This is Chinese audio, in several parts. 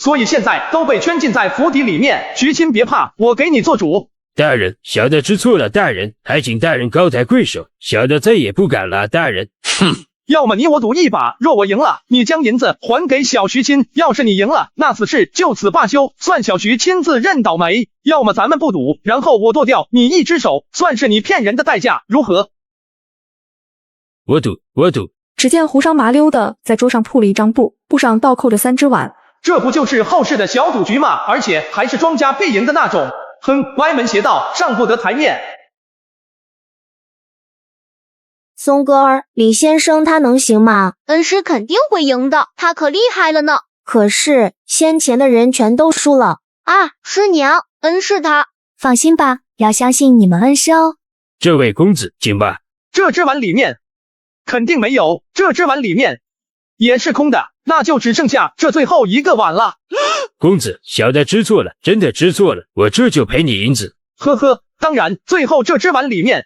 所以现在都被圈禁在府邸里面。徐亲别怕，我给你做主。大人，小的知错了，大人，还请大人高抬贵手，小的再也不敢了，大人。哼，要么你我赌一把，若我赢了，你将银子还给小徐亲；要是你赢了，那此事就此罢休，算小徐亲自认倒霉。要么咱们不赌，然后我剁掉你一只手，算是你骗人的代价，如何？我赌。只见胡商麻溜的在桌上铺了一张布，布上倒扣着3只碗。这不就是后世的小赌局吗？而且还是庄家必赢的那种。哼，歪门邪道，上不得台面。松哥儿，李先生他能行吗？恩师肯定会赢的，他可厉害了呢。可是先前的人全都输了啊！师娘，恩师他。放心吧，要相信你们恩师哦。这位公子，请吧。这只碗里面肯定没有，这只碗里面也是空的，那就只剩下这最后一个碗了。公子，小的知错了，真的知错了，我这就赔你银子。呵呵，当然，最后这只碗里面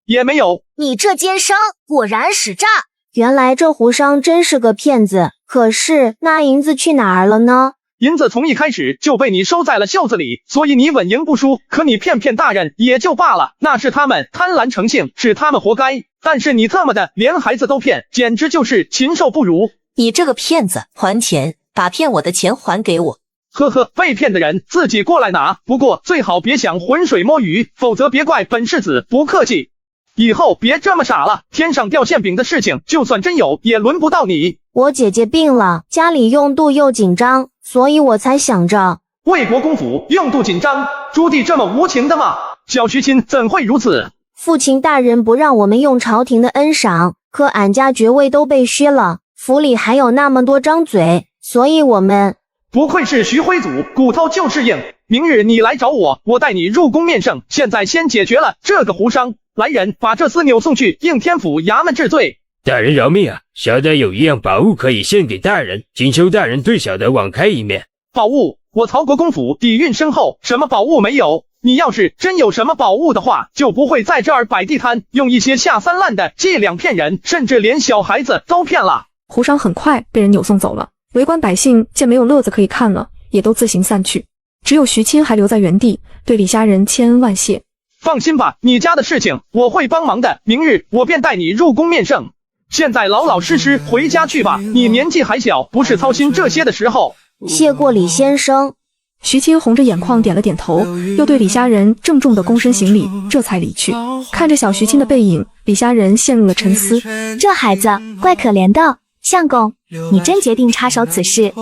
也没有。你这奸商果然使诈，原来这胡商真是个骗子。可是那银子去哪儿了呢？银子从一开始就被你收在了袖子里，所以你稳赢不输。可你骗大人也就罢了，那是他们贪婪成性，是他们活该。但是你这么的连孩子都骗，简直就是禽兽不如。你这个骗子，还钱，把骗我的钱还给我。呵呵，被骗的人自己过来拿，不过最好别想浑水摸鱼，否则别怪本世子不客气。以后别这么傻了，天上掉馅饼的事情就算真有，也轮不到你。我姐姐病了，家里用度又紧张，所以我才想着为国公府用度紧张，朱棣这么无情的吗？小徐亲怎会如此？父亲大人不让我们用朝廷的恩赏，可俺家爵位都被削了，府里还有那么多张嘴，所以我们……不愧是徐徽祖，骨头就是硬。明日你来找我，我带你入宫面圣。现在先解决了这个胡商。来人，把这厮扭送去应天府衙门治罪。大人饶命啊！小的有一样宝物可以献给大人，请求大人对小的网开一面。宝物？我曹国公府底蕴深厚，什么宝物没有？你要是真有什么宝物的话，就不会在这儿摆地摊，用一些下三滥的伎俩骗人，甚至连小孩子都骗了。胡商很快被人扭送走了，围观百姓见没有乐子可以看了，也都自行散去，只有徐亲还留在原地，对李家人千恩万谢。放心吧，你家的事情我会帮忙的，明日我便带你入宫面圣。现在老老实实回家去吧，你年纪还小，不是操心这些的时候。谢过李先生。徐亲红着眼眶点了点头，又对李家人郑重的躬身行礼，这才离去。看着小徐亲的背影，李家人陷入了沉思。这孩子怪可怜的，相公，你真决定插手此事？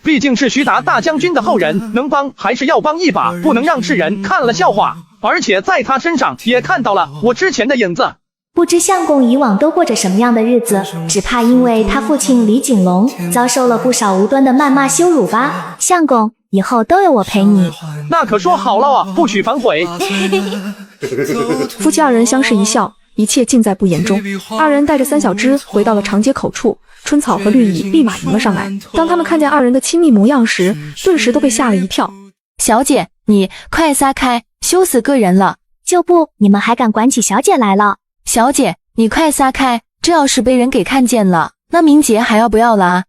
毕竟是徐达大将军的后人，能帮还是要帮一把，不能让世人看了笑话。而且在他身上也看到了我之前的影子。不知相公以往都过着什么样的日子，只怕因为他父亲李景龙遭受了不少无端的谩骂羞辱吧。相公，以后都有我陪你。那可说好了啊，不许反悔。夫妻二人相视一笑，一切尽在不言中。二人带着三小只回到了长街口处，春草和绿蚁立马迎了上来。当他们看见二人的亲密模样时，顿时都被吓了一跳。小姐，你快撒开，羞死个人了。就不，你们还敢管起小姐来了？小姐，你快撒开，这要是被人给看见了，那名节还要不要了啊？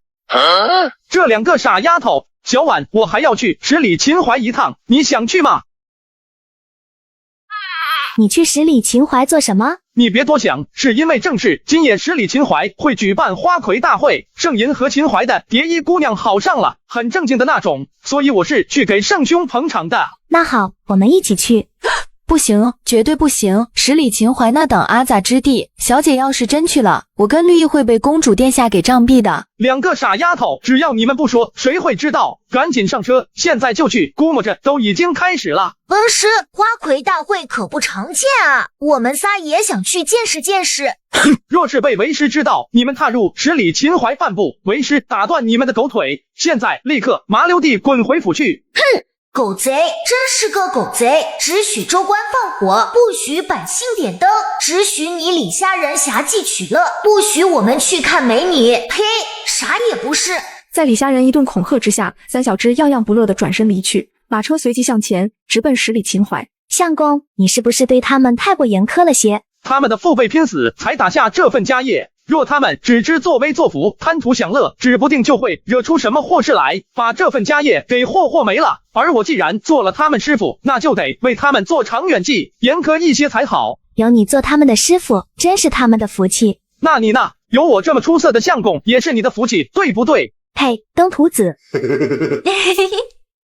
这两个傻丫头，小婉，我还要去十里秦淮一趟，你想去吗？你去十里秦淮做什么？你别多想，是因为正是今夜十里秦淮会举办花魁大会，圣银和秦淮的蝶衣姑娘好上了，很正经的那种，所以我是去给圣兄捧场的。那好，我们一起去。不行，绝对不行！十里秦淮那等阿杂之地，小姐要是真去了，我跟绿意会被公主殿下给杖毙的。两个傻丫头，只要你们不说，谁会知道？赶紧上车，现在就去，估摸着都已经开始了。恩师，花魁大会可不常见啊，我们仨也想去见识见识。若是被为师知道你们踏入十里秦淮半步，为师打断你们的狗腿！现在立刻麻溜地滚回府去！哼！狗贼，真是个狗贼！只许州官放火，不许百姓点灯；只许你李家人侠妓取乐，不许我们去看美女。呸！啥也不是。在李家人一顿恐吓之下，三小只样样不乐地转身离去，马车随即向前，直奔十里秦淮。相公，你是不是对他们太过严苛了些？他们的父辈拼死才打下这份家业，若他们只知作威作福，贪图享乐，指不定就会惹出什么祸事来，把这份家业给祸没了。而我既然做了他们师傅，那就得为他们做长远计，严格一些才好。有你做他们的师傅，真是他们的福气。那你呢？有我这么出色的相公，也是你的福气，对不对？呸，登徒子。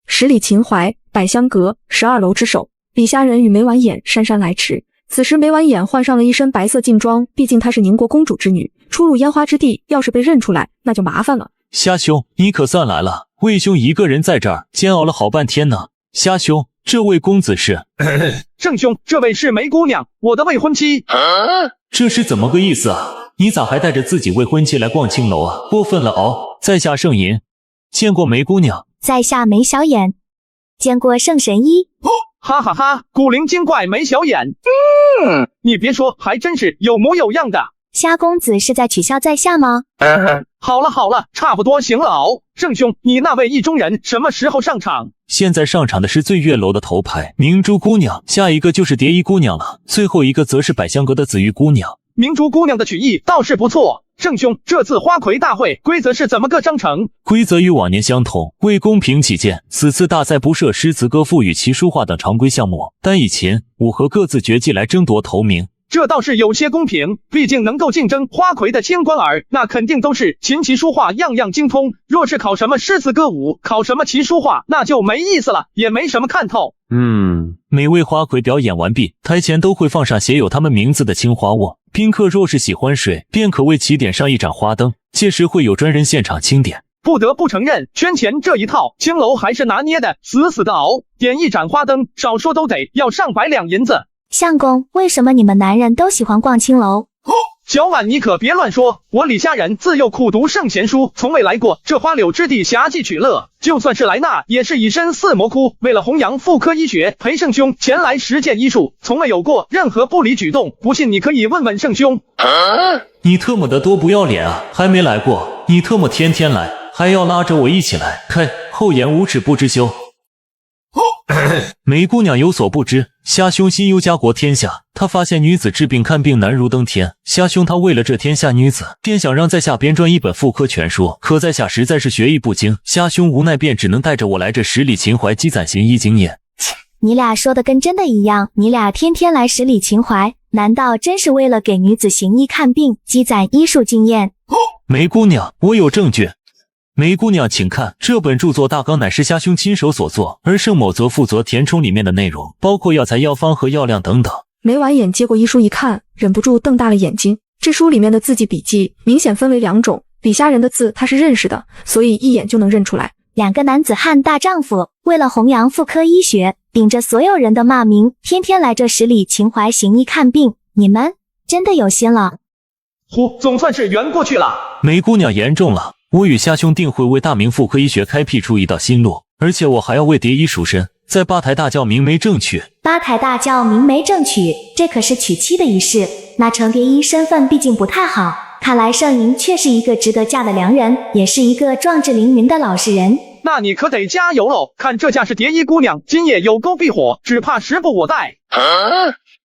十里秦淮，百香阁，12楼之首。李虾仁与眉婉眼姗姗来迟。此时眉婉眼换上了一身白色劲装，毕竟她是宁国公主之女，出入烟花之地，要是被认出来，那就麻烦了。虾兄，你可算来了，魏兄一个人在这儿煎熬了好半天呢。虾兄，这位公子是？圣兄，这位是梅姑娘，我的未婚妻。这是怎么个意思啊？你咋还带着自己未婚妻来逛青楼啊？过分了哦！在下圣银，见过梅姑娘。在下梅小眼，见过圣神医。哈哈哈，古灵精怪梅小眼。你别说，还真是有模有样的。虾公子是在取笑在下吗？好了，差不多行了哦。圣兄，你那位意中人什么时候上场？现在上场的是醉月楼的头牌明珠姑娘，下一个就是蝶衣姑娘了，最后一个则是百香阁的紫玉姑娘。明珠姑娘的曲艺倒是不错。圣兄，这次花魁大会规则是怎么个章程？规则与往年相同，为公平起见，此次大赛不设诗词歌赋与奇书画等常规项目，单以琴、舞和各自绝技来争夺头名。这倒是有些公平，毕竟能够竞争花魁的清官儿，那肯定都是琴棋书画样样精通。若是考什么诗词歌舞，考什么奇书画，那就没意思了，也没什么看头。每位花魁表演完毕，台前都会放上写有他们名字的青花卧。宾客若是喜欢水，便可为其点上一盏花灯，届时会有专人现场清点。不得不承认，圈钱这一套，青楼还是拿捏的死死的熬，点一盏花灯，少说都得要上百两银子。相公，为什么你们男人都喜欢逛青楼？小婉，你可别乱说，我李虾仁自幼苦读圣贤书，从未来过这花柳之地侠妓取乐，就算是来那也是以身似魔窟，为了弘扬妇科医学，陪圣兄前来实践医术，从未有过任何不礼举动，不信你可以问问圣兄。你特么的多不要脸啊，还没来过，你特么天天来，还要拉着我一起来，开厚颜无耻不知羞。梅姑娘有所不知，虾兄心忧家国天下，他发现女子治病看病难如登天。虾兄他为了这天下女子，便想让在下编撰一本妇科全书，可在下实在是学艺不精，虾兄无奈便只能带着我来这十里秦淮积攒行医经验。你俩说的跟真的一样，你俩天天来十里秦淮，难道真是为了给女子行医看病，积攒医术经验？梅姑娘，我有证据。梅姑娘，请看，这本著作大纲乃是虾兄亲手所作，而盛某则负责填充里面的内容，包括药材、药方和药量等等。眉婉眼接过医书一看，忍不住瞪大了眼睛。这书里面的字迹笔记明显分为2种，李虾仁的字他是认识的，所以一眼就能认出来。2个男子汉大丈夫，为了弘扬妇科医学，顶着所有人的骂名，天天来这十里秦淮行医看病，你们真的有心了。总算是圆过去了。梅姑娘严重了，我与虾兄定会为大明妇科医学开辟出一道新路，而且我还要为蝶衣赎身，在八抬大轿明媒正娶。八抬大轿明媒正娶，这可是娶妻的仪式，那程蝶衣身份毕竟不太好，看来圣银却是一个值得嫁的良人，也是一个壮志凌云的老实人。那你可得加油喽！看这架势，蝶衣姑娘今夜有钩必火，只怕时不我待。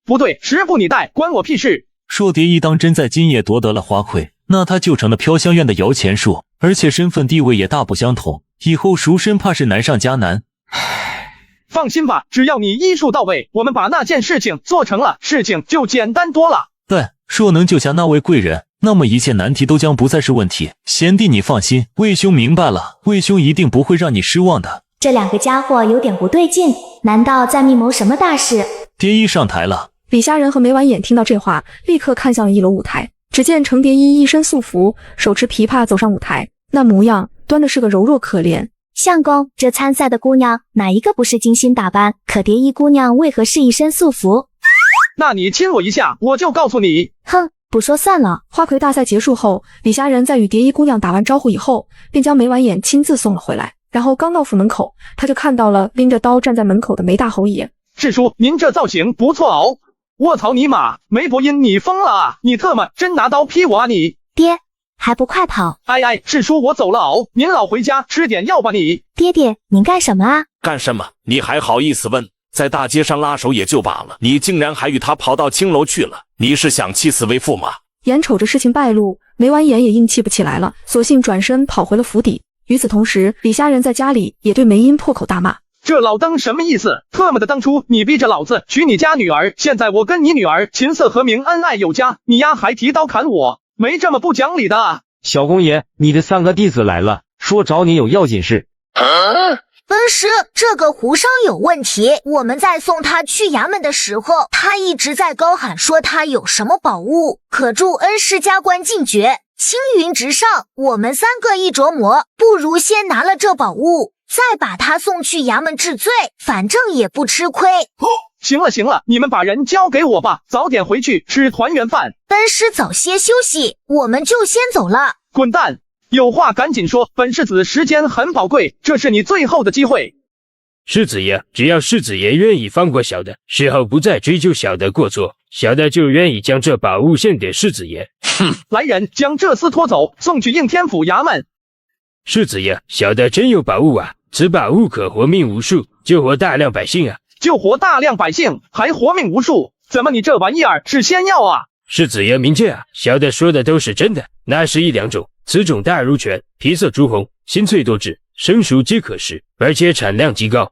不对，时不你待，关我屁事！若蝶衣当真在今夜夺得了花魁，那他就成了飘香院的摇钱树，而且身份地位也大不相同，以后赎身怕是难上加难。放心吧，只要你医术到位，我们把那件事情做成了，事情就简单多了。对，若能救下那位贵人，那么一切难题都将不再是问题。贤弟你放心，魏兄明白了，魏兄一定不会让你失望的。这2个家伙有点不对劲，难道在密谋什么大事？蝶衣上台了。李虾仁和眉婉眼听到这话，立刻看向了1楼舞台。只见程蝶衣一身素服，手持琵琶走上舞台，那模样端的是个柔弱可怜。相公，这参赛的姑娘哪一个不是精心打扮？可蝶衣姑娘为何是一身素服？那你亲我一下，我就告诉你。哼，不说算了。花魁大赛结束后，李虾仁在与蝶衣姑娘打完招呼以后，便将眉婉眼亲自送了回来。然后刚到府门口，他就看到了拎着刀站在门口的梅大侯爷。师叔，您这造型不错哦。卧槽你妈，梅伯音你疯了啊！你特么真拿刀劈我啊你！爹，还不快跑！哎，师叔我走了哦，您老回家吃点药吧你。爹爹，您干什么啊？干什么？你还好意思问？在大街上拉手也就罢了，你竟然还与他跑到青楼去了，你是想气死为父吗？眼瞅着事情败露，没完颜也硬气不起来了，索性转身跑回了府邸。与此同时，李虾仁在家里也对梅英破口大骂：这老登什么意思？特么的，当初你逼着老子娶你家女儿，现在我跟你女儿琴瑟和鸣，恩爱有加，你丫还提刀砍我，没这么不讲理的啊！小公爷，你的3个弟子来了，说找你有要紧事。恩师，这个胡商有问题。我们在送他去衙门的时候，他一直在高喊说他有什么宝物，可助恩师加官进爵，青云直上。我们3个一琢磨，不如先拿了这宝物，再把他送去衙门治罪，反正也不吃亏。行了行了，你们把人交给我吧，早点回去吃团圆饭。恩师早些休息，我们就先走了。滚蛋！有话赶紧说，本世子时间很宝贵，这是你最后的机会。世子爷，只要世子爷愿意放过小的，事后不再追究小的过错，小的就愿意将这宝物献给世子爷。来人，将这厮拖走，送去应天府衙门。世子爷，小的真有宝物啊！此宝物可活命无数，救活大量百姓啊！救活大量百姓，还活命无数？怎么你这玩意儿是仙药啊？世子爷明鉴啊，小的说的都是真的，那是1、2种。此种大如拳，皮色朱红，心脆多汁，生熟皆可食，而且产量极高。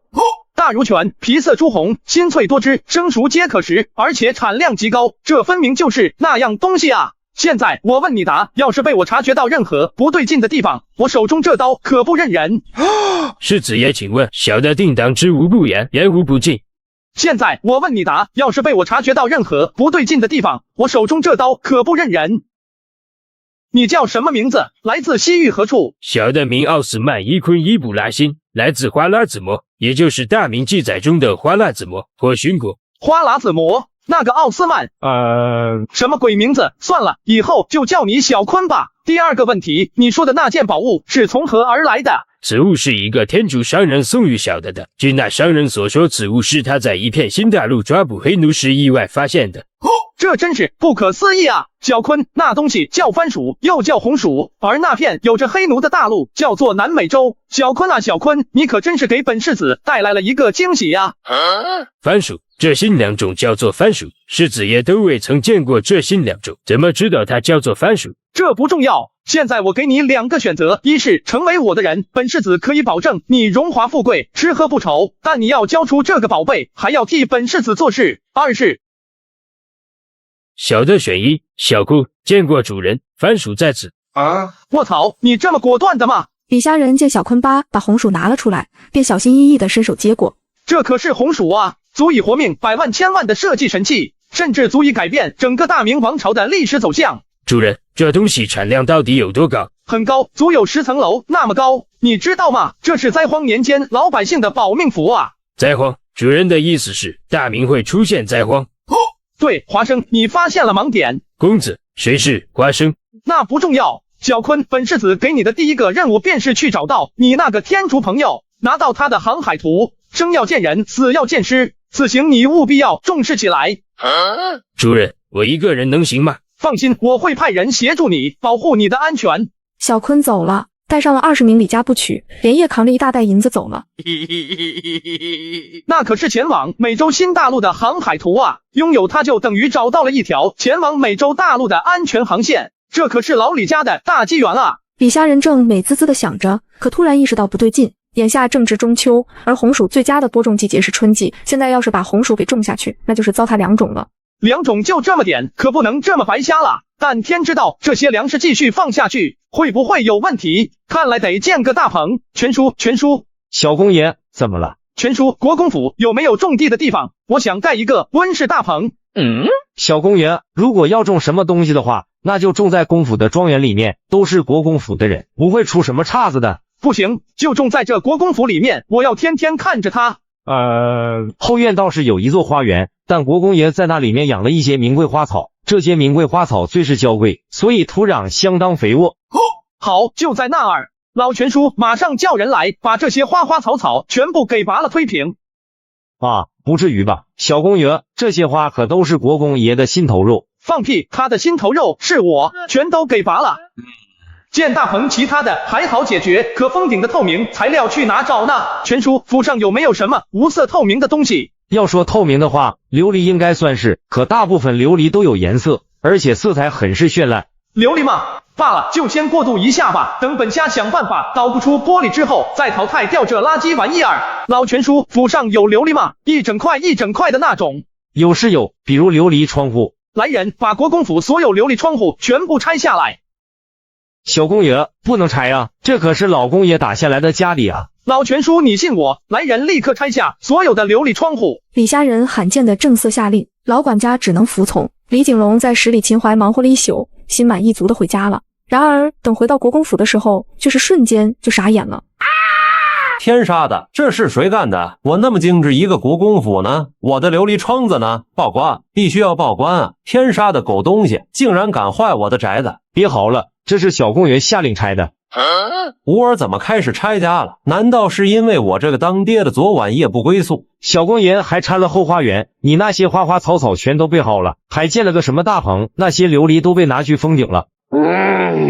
大如拳，皮色朱红，心脆多汁，生熟皆可食，而且产量极高，这分明就是那样东西啊！现在我问你答，要是被我察觉到任何不对劲的地方，我手中这刀可不认人。世子爷，请问小的定当知无不言，言无不尽。现在我问你答，要是被我察觉到任何不对劲的地方，我手中这刀可不认人。你叫什么名字？来自西域何处？小的名奥斯曼伊昆伊布拉辛，来自花剌子模，也就是大明记载中的花剌子模或寻国。花剌子模？那个奥斯曼？什么鬼名字？算了，以后就叫你小坤吧。第2个问题，你说的那件宝物是从何而来的？此物是一个天竺商人送与小的的。据那商人所说，此物是他在一片新大陆抓捕黑奴时意外发现的。这真是不可思议啊！小坤，那东西叫番薯，又叫红薯，而那片有着黑奴的大陆叫做南美洲。小坤啊，小坤，你可真是给本世子带来了一个惊喜呀！番薯，这新2种叫做番薯，世子爷都未曾见过这新2种，怎么知道它叫做番薯？这不重要，现在我给你2个选择，一是成为我的人，本世子可以保证你荣华富贵，吃喝不愁，但你要交出这个宝贝，还要替本世子做事。2是小的选1，小姑见过主人，番薯在此。我操，你这么果断的吗？李虾仁见小坤巴把红薯拿了出来，便小心翼翼地伸手接过。这可是红薯啊，足以活命百万千万的社稷神器，甚至足以改变整个大明王朝的历史走向。主人，这东西产量到底有多高？很高，足有10层楼那么高。你知道吗？这是灾荒年间老百姓的保命符啊！灾荒？主人的意思是大明会出现灾荒？对，华生，你发现了盲点。公子，谁是华生？那不重要。小坤，本世子给你的第1个任务便是去找到你那个天竺朋友，拿到他的航海图，生要见人，死要见尸，此行你务必要重视起来。主人，我一个人能行吗？放心，我会派人协助你，保护你的安全。小坤走了，带上了20名李家部曲，连夜扛着一大袋银子走了。那可是前往美洲新大陆的航海图啊，拥有它就等于找到了一条前往美洲大陆的安全航线，这可是老李家的大机缘啊！李虾仁正美滋滋地想着，可突然意识到不对劲。眼下正值中秋，而红薯最佳的播种季节是春季，现在要是把红薯给种下去，那就是糟蹋良种了。良种就这么点，可不能这么白瞎了。但天知道这些粮食继续放下去会不会有问题，看来得建个大棚。全叔，小公爷怎么了？全叔，国公府有没有种地的地方？我想盖一个温室大棚。小公爷，如果要种什么东西的话，那就种在公府的庄园里面，都是国公府的人，不会出什么岔子的。不行，就种在这国公府里面，我要天天看着它。后院倒是有一座花园，但国公爷在那里面养了一些名贵花草，这些名贵花草最是娇贵，所以土壤相当肥沃。好，就在那儿。老全叔马上叫人来，把这些花花草草全部给拔了推平。不至于吧，小公爷，这些花可都是国公爷的心头肉。放屁，他的心头肉是我全都给拔了。建大棚其他的还好解决，可封顶的透明材料去哪找呢？全叔，府上有没有什么无色透明的东西？要说透明的话，琉璃应该算是，可大部分琉璃都有颜色，而且色彩很是绚烂。琉璃嘛，罢了，就先过渡一下吧。等本虾想办法导不出玻璃之后，再淘汰掉这垃圾玩意儿。老全叔，府上有琉璃吗？一整块一整块的那种。有是有，比如琉璃窗户。来人，把国公府所有琉璃窗户全部拆下来。小公爷，不能拆啊，这可是老公爷打下来的家里啊。老全叔，你信我！来人，立刻拆下所有的琉璃窗户。李虾仁罕见的正色下令，老管家只能服从。李景龙在十里秦淮忙活了一宿，心满意足的回家了。然而等回到国公府的时候，却是瞬间就傻眼了。天杀的，这是谁干的？我那么精致一个国公府呢？我的琉璃窗子呢？报官，必须要报官啊！天杀的狗东西，竟然敢坏我的宅子！别嚎了，这是小公爷下令拆的。吾儿怎么开始拆家了？难道是因为我这个当爹的昨晚夜不归宿？小公爷还拆了后花园，你那些花花草草全都备好了，还建了个什么大棚，那些琉璃都被拿去封顶了。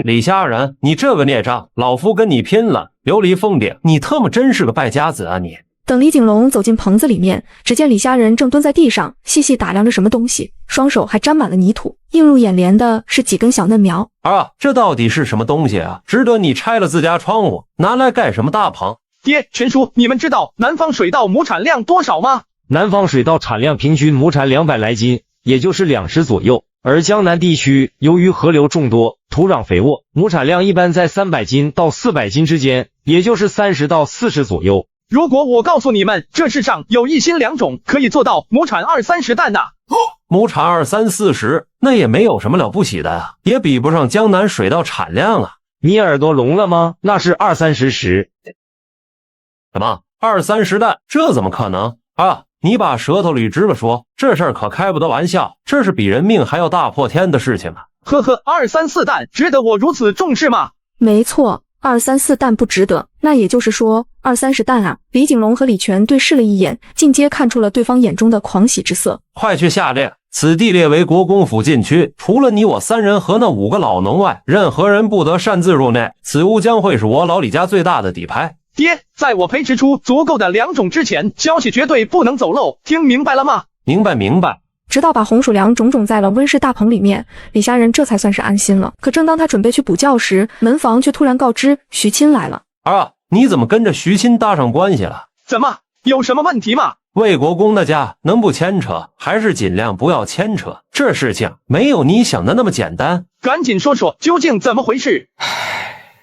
李虾仁，你这个孽障，老夫跟你拼了！琉璃封顶，你特么真是个败家子啊你！等李景龙走进棚子里面，只见李虾仁正蹲在地上细细打量着什么东西，双手还沾满了泥土，映入眼帘的是几根小嫩苗。啊，这到底是什么东西啊？值得你拆了自家窗户，拿来盖什么大棚？爹，全叔，你们知道南方水稻亩产量多少吗？南方水稻产量平均亩产200来斤，也就是20左右。而江南地区由于河流众多，土壤肥沃，亩产量一般在300斤到400斤之间，也就是30到40左右。如果我告诉你们，这世上有一心2种可以做到亩产20-30担的，亩产20-40，那也没有什么了不起的啊，也比不上江南水稻产量啊。你耳朵聋了吗？那是20-30石。什么20-30担？这怎么可能啊？你把舌头捋直了说，这事儿可开不得玩笑，这是比人命还要大破天的事情啊！呵呵，2-3-4担值得我如此重视吗？没错，2-3-4担不值得。那也就是说，20-30担啊！李景龙和李全对视了一眼，尽皆看出了对方眼中的狂喜之色。快去下令，此地列为国公府禁区，除了你我3人和那5个老农外，任何人不得擅自入内。此屋将会是我老李家最大的底牌。爹，在我培植出足够的2种之前，消息绝对不能走漏，听明白了吗？明白。直到把红薯粮种在了温室大棚里面，李虾仁这才算是安心了。可正当他准备去补觉时，门房却突然告知徐钦来了。啊，你怎么跟着徐钦搭上关系了？怎么，有什么问题吗？魏国公的家能不牵扯，还是尽量不要牵扯。这事情没有你想的那么简单。赶紧说说究竟怎么回事。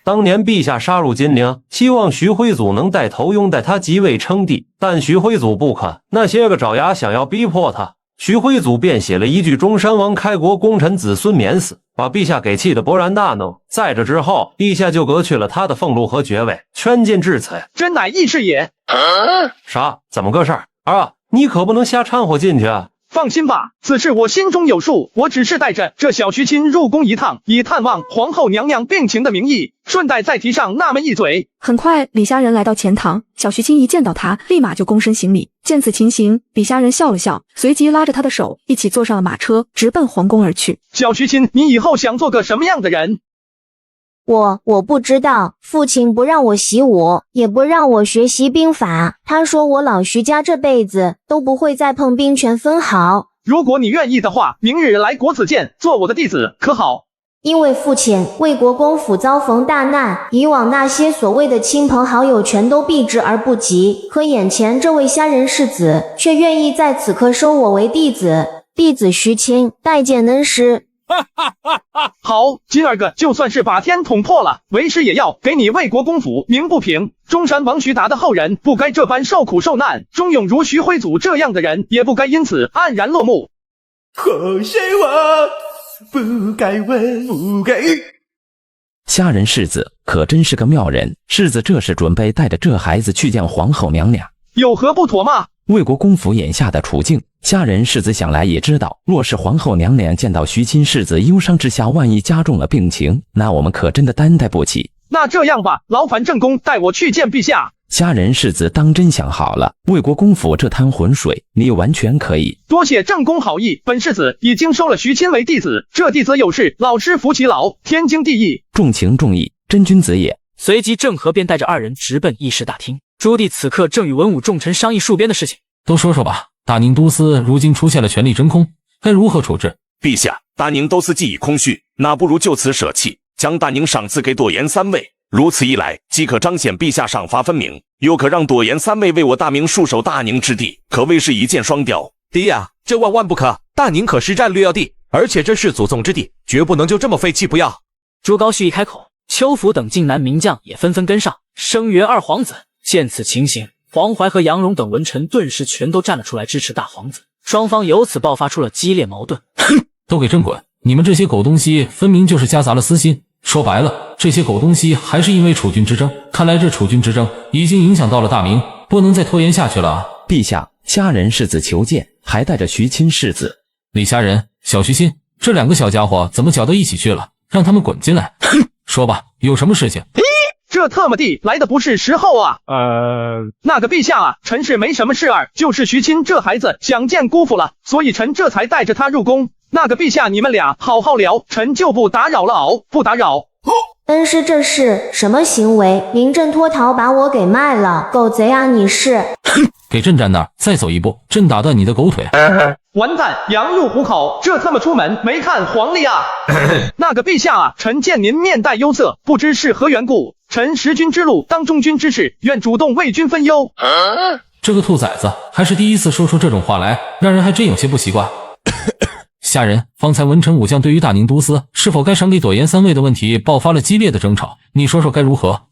当年陛下杀入金陵，希望徐徽祖能带头拥戴他即位称帝，但徐徽祖不肯，那些个爪牙想要逼迫他，徐徽祖便写了一句中山王开国功臣子孙免死，把陛下给气得勃然大怒。在这之后，陛下就革去了他的俸禄和爵位，圈禁至此。真乃义士也。啥？怎么个事儿？啊，你可不能瞎掺和进去啊！放心吧，此事我心中有数，我只是带着这小徐钦入宫一趟，以探望皇后娘娘病情的名义，顺带再提上那么一嘴。很快，李虾仁来到前堂，小徐钦一见到他，立马就躬身行礼。见此情形，李虾仁笑了笑，随即拉着他的手一起坐上了马车，直奔皇宫而去。小徐钦，你以后想做个什么样的人？我不知道，父亲不让我习武，也不让我学习兵法。他说我老徐家这辈子都不会再碰兵权分毫。如果你愿意的话，明日来国子监做我的弟子，可好？因为父亲魏国公府遭逢大难，以往那些所谓的亲朋好友全都避之而不及，可眼前这位虾仁世子却愿意在此刻收我为弟子。弟子徐钦，拜见恩师。好，今儿个就算是把天捅破了，为师也要给你魏国公府鸣不平。中山王徐达的后人不该这般受苦受难，忠勇如徐徽祖这样的人也不该因此黯然落幕。可是我不该问，不该。虾仁世子可真是个妙人，世子这是准备带着这孩子去见皇后娘娘，有何不妥吗？魏国公府眼下的处境，虾仁世子想来也知道，若是皇后娘娘见到徐钦世子忧伤之下，万一加重了病情，那我们可真的担待不起。那这样吧，劳烦正宫带我去见陛下。虾仁世子当真想好了，魏国公府这滩浑水，你完全可以。多谢正宫好意，本世子已经收了徐钦为弟子，这弟子有事，老师扶其劳，天经地义。重情重义，真君子也。随即郑和便带着2人直奔议事大厅。朱棣此刻正与文武重臣商议戍边的事情。都说说吧，大宁都司如今出现了权力真空，该如何处置？陛下，大宁都司既已空虚，那不如就此舍弃，将大宁赏赐给朵颜三位。如此一来，既可彰显陛下赏罚分明，又可让朵颜三位为我大明戍守大宁之地，可谓是一箭双雕。爹呀，这万万不可！大宁可是战略要地，而且这是祖宗之地，绝不能就这么废弃不要。朱高煦一开口，邱福等晋南名将也纷纷跟上，声援二皇子。见此情形，黄怀和杨荣等文臣顿时全都站了出来支持大皇子，双方由此爆发出了激烈矛盾。都给朕滚！你们这些狗东西分明就是夹杂了私心，说白了，这些狗东西还是因为储君之争。看来这储君之争已经影响到了大明，不能再拖延下去了啊！陛下，虾仁世子求见，还带着徐钦世子。李虾仁、小徐钦这两个小家伙怎么搅到一起去了？让他们滚进来！说吧，有什么事情？这特么地来的不是时候啊！那个陛下啊，臣是没什么事儿，就是徐钦这孩子想见姑父了，所以臣这才带着他入宫。那个陛下，你们俩好好聊，臣就不打扰了哦，不打扰。恩师，这是什么行为？临阵脱逃，把我给卖了，狗贼啊！你是给朕站那儿，再走一步，朕打断你的狗腿！完蛋，羊入虎口，这他妈出门没看黄历啊！那个陛下啊，臣见您面带忧色，不知是何缘故。臣识君之路，当忠君之事，愿主动为君分忧。这个兔崽子还是第一次说出这种话来，让人还真有些不习惯。虾仁，方才文臣武将对于大宁都司是否该赏给朵颜三位的问题爆发了激烈的争吵，你说说该如何？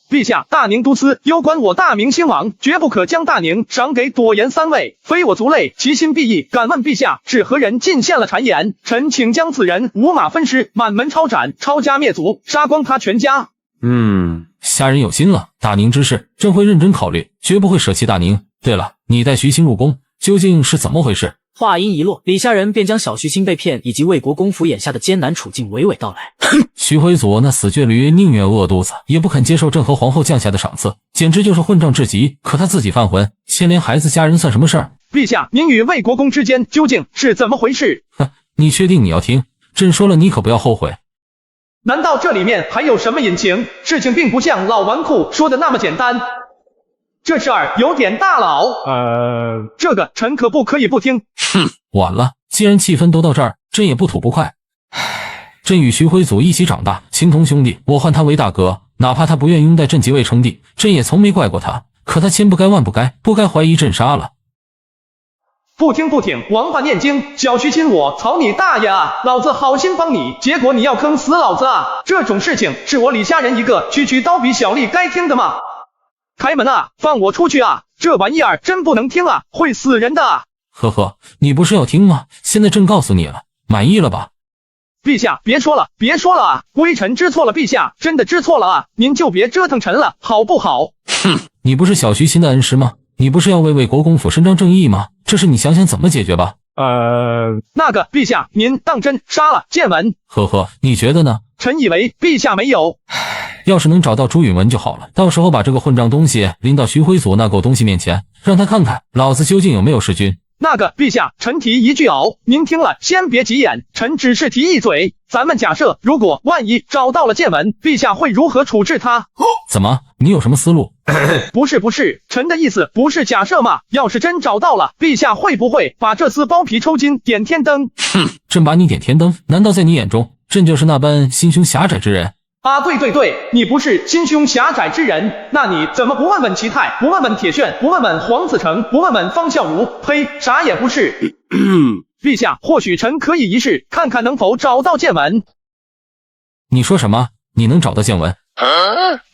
陛下，大宁都司攸关我大明兴亡，绝不可将大宁赏给朵颜三位，非我族类，其心必异。敢问陛下是何人进献了谗言？臣请将此人五马分尸，满门抄斩，抄家灭族，杀光他全家。虾仁有心了，大宁之事朕会认真考虑，绝不会舍弃大宁。对了，你带徐钦入宫究竟是怎么回事？话音一落，李虾仁便将小徐钦被骗以及魏国公府眼下的艰难处境娓娓道来。徐辉祖那死倔驴宁愿饿肚子，也不肯接受朕和皇后降下的赏赐，简直就是混账至极。可他自己犯浑，牵连孩子家人算什么事儿？陛下，您与魏国公之间究竟是怎么回事？你确定你要听？朕说了，你可不要后悔。难道这里面还有什么隐情？事情并不像老纨绔说的那么简单。这事儿有点大了这个臣可不可以不听？晚了，既然气氛都到这儿，朕也不吐不快。朕与徐辉祖一起长大，情同兄弟，我唤他为大哥，哪怕他不愿拥戴朕即位称帝，朕也从没怪过他。可他千不该万不该，不该怀疑朕杀了。不听不听，王八念经！小徐钦，我操你大爷啊！老子好心帮你，结果你要坑死老子啊！这种事情是我李虾仁一个区区刀笔小吏该听的吗？开门啊，放我出去啊！这玩意儿真不能听啊，会死人的啊！呵呵，你不是要听吗？现在朕告诉你了，满意了吧？陛下，别说了，别说了啊！微臣知错了，陛下真的知错了啊！您就别折腾臣了，好不好？你不是小徐钦的恩师吗？你不是要为魏国公府伸张正义吗？这事你想想怎么解决吧。那个陛下，您当真杀了建文？呵呵，你觉得呢？臣以为陛下没有。要是能找到朱允文就好了，到时候把这个混账东西拎到徐辉祖那狗东西面前，让他看看老子究竟有没有弑君。那个陛下，臣提一句您听了先别急眼，臣只是提一嘴。咱们假设，如果万一找到了建文，陛下会如何处置他？怎么？你有什么思路？不是，臣的意思不是假设嘛。要是真找到了，陛下会不会把这厮剥皮抽筋点天灯？朕把你点天灯？难道在你眼中，朕就是那般心胸狭窄之人？啊，对，你不是心胸狭窄之人，那你怎么不问问齐泰，不问问铁铉，不问问黄子成，不问问方孝孺？呸，啥也不是。陛下，或许臣可以一试，看看能否找到建文。你说什么？你能找到建文？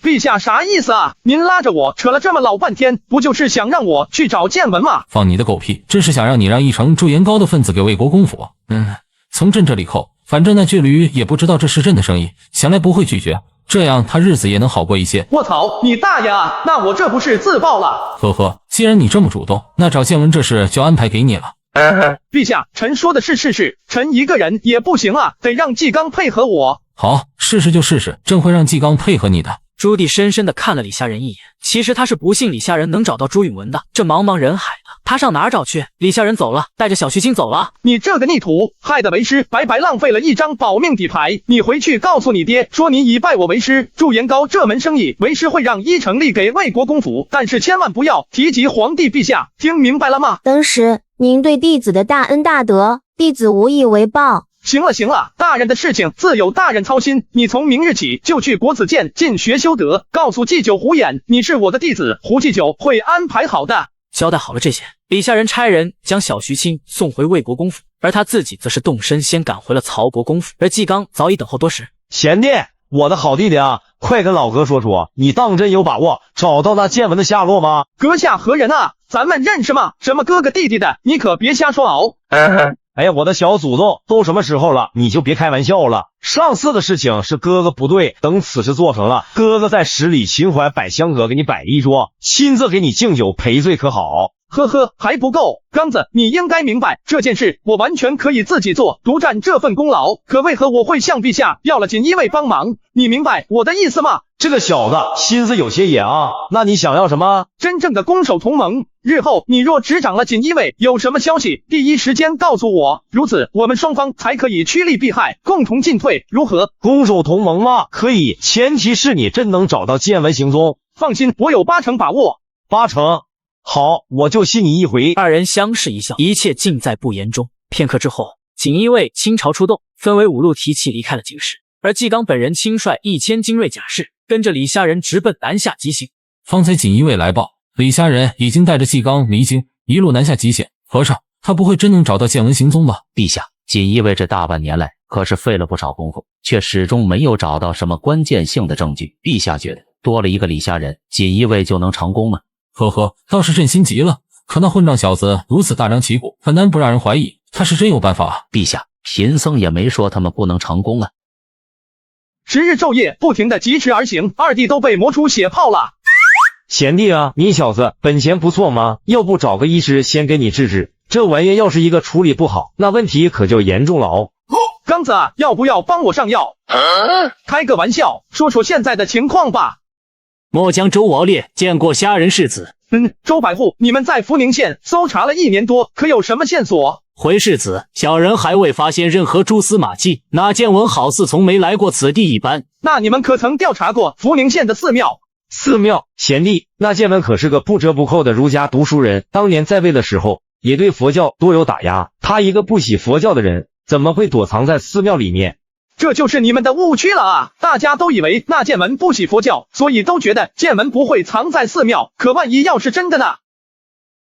陛下啥意思啊？您拉着我扯了这么老半天，不就是想让我去找建文吗？放你的狗屁！朕是想让你让一成驻颜高的分子给魏国公府。从朕这里扣。反正那倔驴也不知道这是朕的生意，想来不会拒绝，这样他日子也能好过一些。我操，你大爷啊！那我这不是自爆了？呵呵，既然你这么主动，那找建文这事就安排给你了。陛下，臣说的是事实，臣一个人也不行啊，得让纪纲配合我。好，试试就试试，朕会让纪纲配合你的。朱棣深深地看了李虾仁一眼，其实他是不信李虾仁能找到朱允文的。这茫茫人海的，他上哪儿找去？李虾仁走了，带着小徐钦走了。你这个逆徒，害得为师白白浪费了一张保命底牌。你回去告诉你爹，说你已拜我为师。驻颜高这门生意，为师会让依成立给魏国公府，但是千万不要提及皇帝陛下，听明白了吗？当时您对弟子的大恩大德，弟子无以为报。行了行了，大人的事情自有大人操心。你从明日起就去国子监进学修德，告诉祭酒胡衍，你是我的弟子，胡祭酒会安排好的。交代好了这些，李下人差人将小徐卿送回魏国公府，而他自己则是动身先赶回了曹国公府。而纪刚早已等候多时。贤弟，我的好弟弟啊，快跟老哥说说，你当真有把握找到那见闻的下落吗？阁下何人啊？咱们认识吗？什么哥哥弟弟的，你可别瞎说哦。哎呀，我的小祖宗，都什么时候了，你就别开玩笑了。上次的事情是哥哥不对，等此事做成了，哥哥在十里秦淮百香阁给你摆一桌，亲自给你敬酒赔罪，可好？呵呵，还不够。刚子，你应该明白这件事，我完全可以自己做，独占这份功劳。可为何我会向陛下要了锦衣卫帮忙？你明白我的意思吗？这个小子心思有些野啊。那你想要什么？真正的攻守同盟。日后你若执掌了锦衣卫，有什么消息，第一时间告诉我，如此我们双方才可以趋利避害，共同进退，如何？攻守同盟吗？可以，前提是你真能找到见闻行踪。放心，我有80%把握。80%？好，我就信你一回。二人相视一笑，一切尽在不言中。片刻之后，锦衣卫倾巢出动，分为5路提骑离开了京师，而纪刚本人亲率1000精锐甲士，跟着李下人直奔南下急行。方才锦衣卫来报，李下人已经带着纪刚离京，一路南下急险。和尚，他不会真能找到见闻行踪吧？陛下，锦衣卫这大半年来可是费了不少功夫，却始终没有找到什么关键性的证据。陛下觉得多了一个李下人，锦衣卫就能成功吗？呵呵，倒是朕心急了。可那混账小子如此大张旗鼓，很难不让人怀疑他是真有办法啊。陛下，贫僧也没说他们不能成功啊。10日昼夜不停的疾驰而行，二弟都被磨出血泡了。贤弟啊，你小子本钱不错吗？要不找个医师先给你治治，这玩意要是一个处理不好，那问题可就严重了哦。刚子啊，要不要帮我上药？开个玩笑，说说现在的情况吧。末将周敖烈见过虾人世子。周百户，你们在福宁县搜查了1年多，可有什么线索？回世子，小人还未发现任何蛛丝马迹，那见闻好似从没来过此地一般。那你们可曾调查过福宁县的寺庙？寺庙？贤弟，那见闻可是个不折不扣的儒家读书人，当年在位的时候也对佛教多有打压。他一个不喜佛教的人，怎么会躲藏在寺庙里面？这就是你们的误区了啊！大家都以为那剑文不喜佛教，所以都觉得剑文不会藏在寺庙。可万一要是真的呢？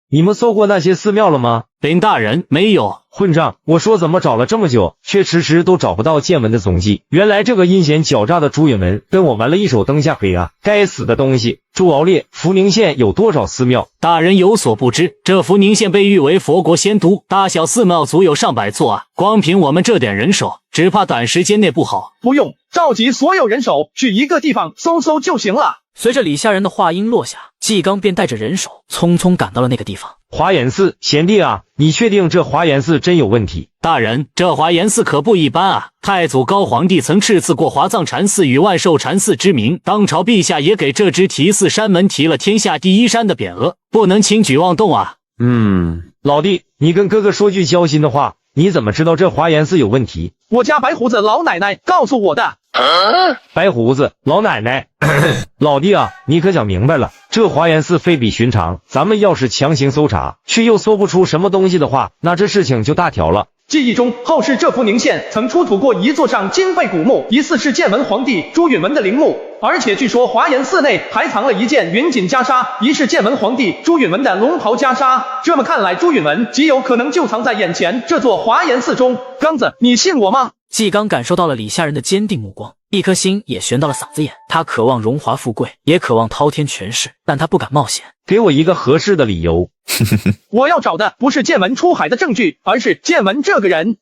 你们搜过那些寺庙了吗？禀大人，没有。混账！我说怎么找了这么久，却迟迟都找不到剑文的踪迹。原来这个阴险狡诈的朱允文跟我玩了一手灯下黑啊！该死的东西！周敖烈，福宁县有多少寺庙？大人有所不知，这福宁县被誉为佛国仙都，大小寺庙足有上百座啊！光凭我们这点人手，只怕短时间内不好。不用，召集所有人手去一个地方搜搜就行了。随着李下人的话音落下，纪刚便带着人手匆匆赶到了那个地方。华严寺，贤弟啊，你确定这华严寺真有问题？大人，这华严寺可不一般啊！太祖高皇帝曾敕赐过华藏禅寺与万寿禅寺之名，当朝陛下也给这支题寺山门提了天下第一山的匾额，不能轻举妄动啊！老弟，你跟哥哥说句交心的话，你怎么知道这华严寺有问题？我家白胡子老奶奶告诉我的。白胡子老奶奶，老弟啊，你可讲明白了，这华严寺非比寻常，咱们要是强行搜查，却又搜不出什么东西的话，那这事情就大条了。记忆中，后世这福宁县曾出土过一座上金贝古墓，疑似是建文皇帝朱允文的陵墓，而且据说华严寺内还藏了一件云锦袈裟，疑是建文皇帝朱允文的龙袍袈裟。这么看来，朱允文极有可能就藏在眼前这座华严寺中。刚子，你信我吗？纪刚感受到了李下人的坚定目光，一颗心也悬到了嗓子眼。他渴望荣华富贵，也渴望滔天权势，但他不敢冒险。给我一个合适的理由。我要找的不是建文出海的证据，而是建文这个人。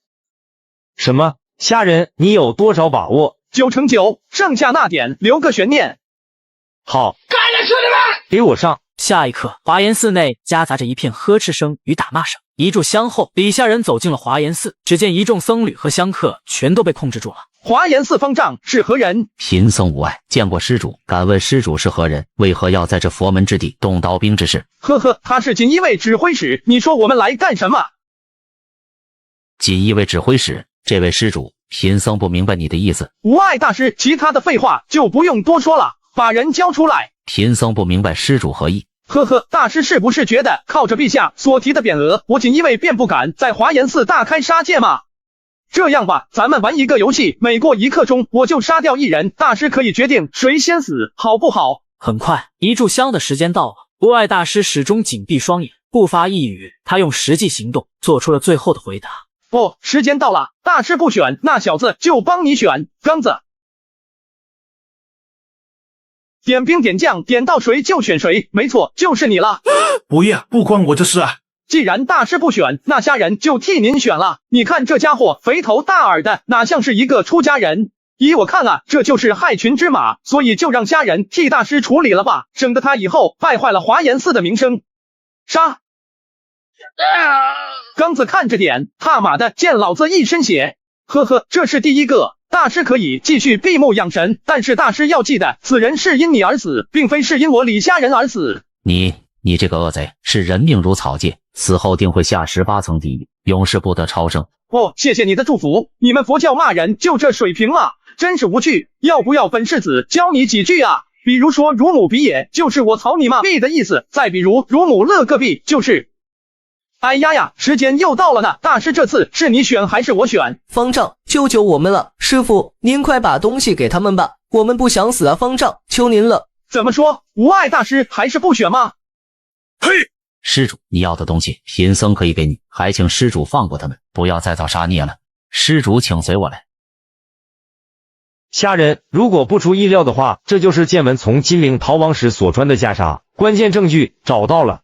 什么？下人，你有多少把握？9成9，剩下那点留个悬念。好，干了，兄弟们！给我上！下一刻，华严寺内夹杂着一片呵斥声与打骂声。一炷香后，李下人走进了华严寺，只见一众僧侣和香客全都被控制住了。华严寺方丈是何人？贫僧无碍，见过施主，敢问施主是何人？为何要在这佛门之地动刀兵之事？呵呵，他是锦衣卫指挥使，你说我们来干什么？锦衣卫指挥使，这位施主，贫僧不明白你的意思。无碍大师，其他的废话就不用多说了，把人交出来。贫僧不明白施主何意。呵呵，大师是不是觉得靠着陛下所提的匾额，我锦衣卫便不敢在华严寺大开杀戒吗？这样吧，咱们玩一个游戏，每过1刻钟我就杀掉1人，大师可以决定谁先死，好不好？很快，一炷香的时间到了，无碍大师始终紧闭双眼，不发一语。他用实际行动做出了最后的回答。哦，时间到了，大师不选，那小子就帮你选。刚子，点兵点将，点到谁就选谁，没错，就是你了。不要，不关我这事啊！既然大师不选，那虾仁就替您选了。你看这家伙肥头大耳的，哪像是一个出家人？依我看啊，这就是害群之马，所以就让虾仁替大师处理了吧，省得他以后败坏了华严寺的名声。杀！刚子看着点，他妈的溅老子一身血！呵呵，这是第一个。大师可以继续闭目养神，但是大师要记得，此人是因你而死，并非是因我李虾仁而死。你这个恶贼，是人命如草芥，死后定会下18层地狱，永世不得超生。哦，谢谢你的祝福。你们佛教骂人就这水平吗？真是无趣。要不要本世子教你几句啊？比如说如母比也，就是我操你妈逼的意思。再比如如母乐个屁，就是。哎呀呀，时间又到了呢。大师这次是你选还是我选？方丈，救救我们了！师傅，您快把东西给他们吧，我们不想死啊！方丈，求您了。怎么说？无碍大师还是不选吗？嘿，施主，你要的东西，贫僧可以给你，还请施主放过他们，不要再造杀孽了。施主，请随我来。虾仁，如果不出意料的话，这就是剑文从金陵逃亡时所穿的袈裟，关键证据找到了。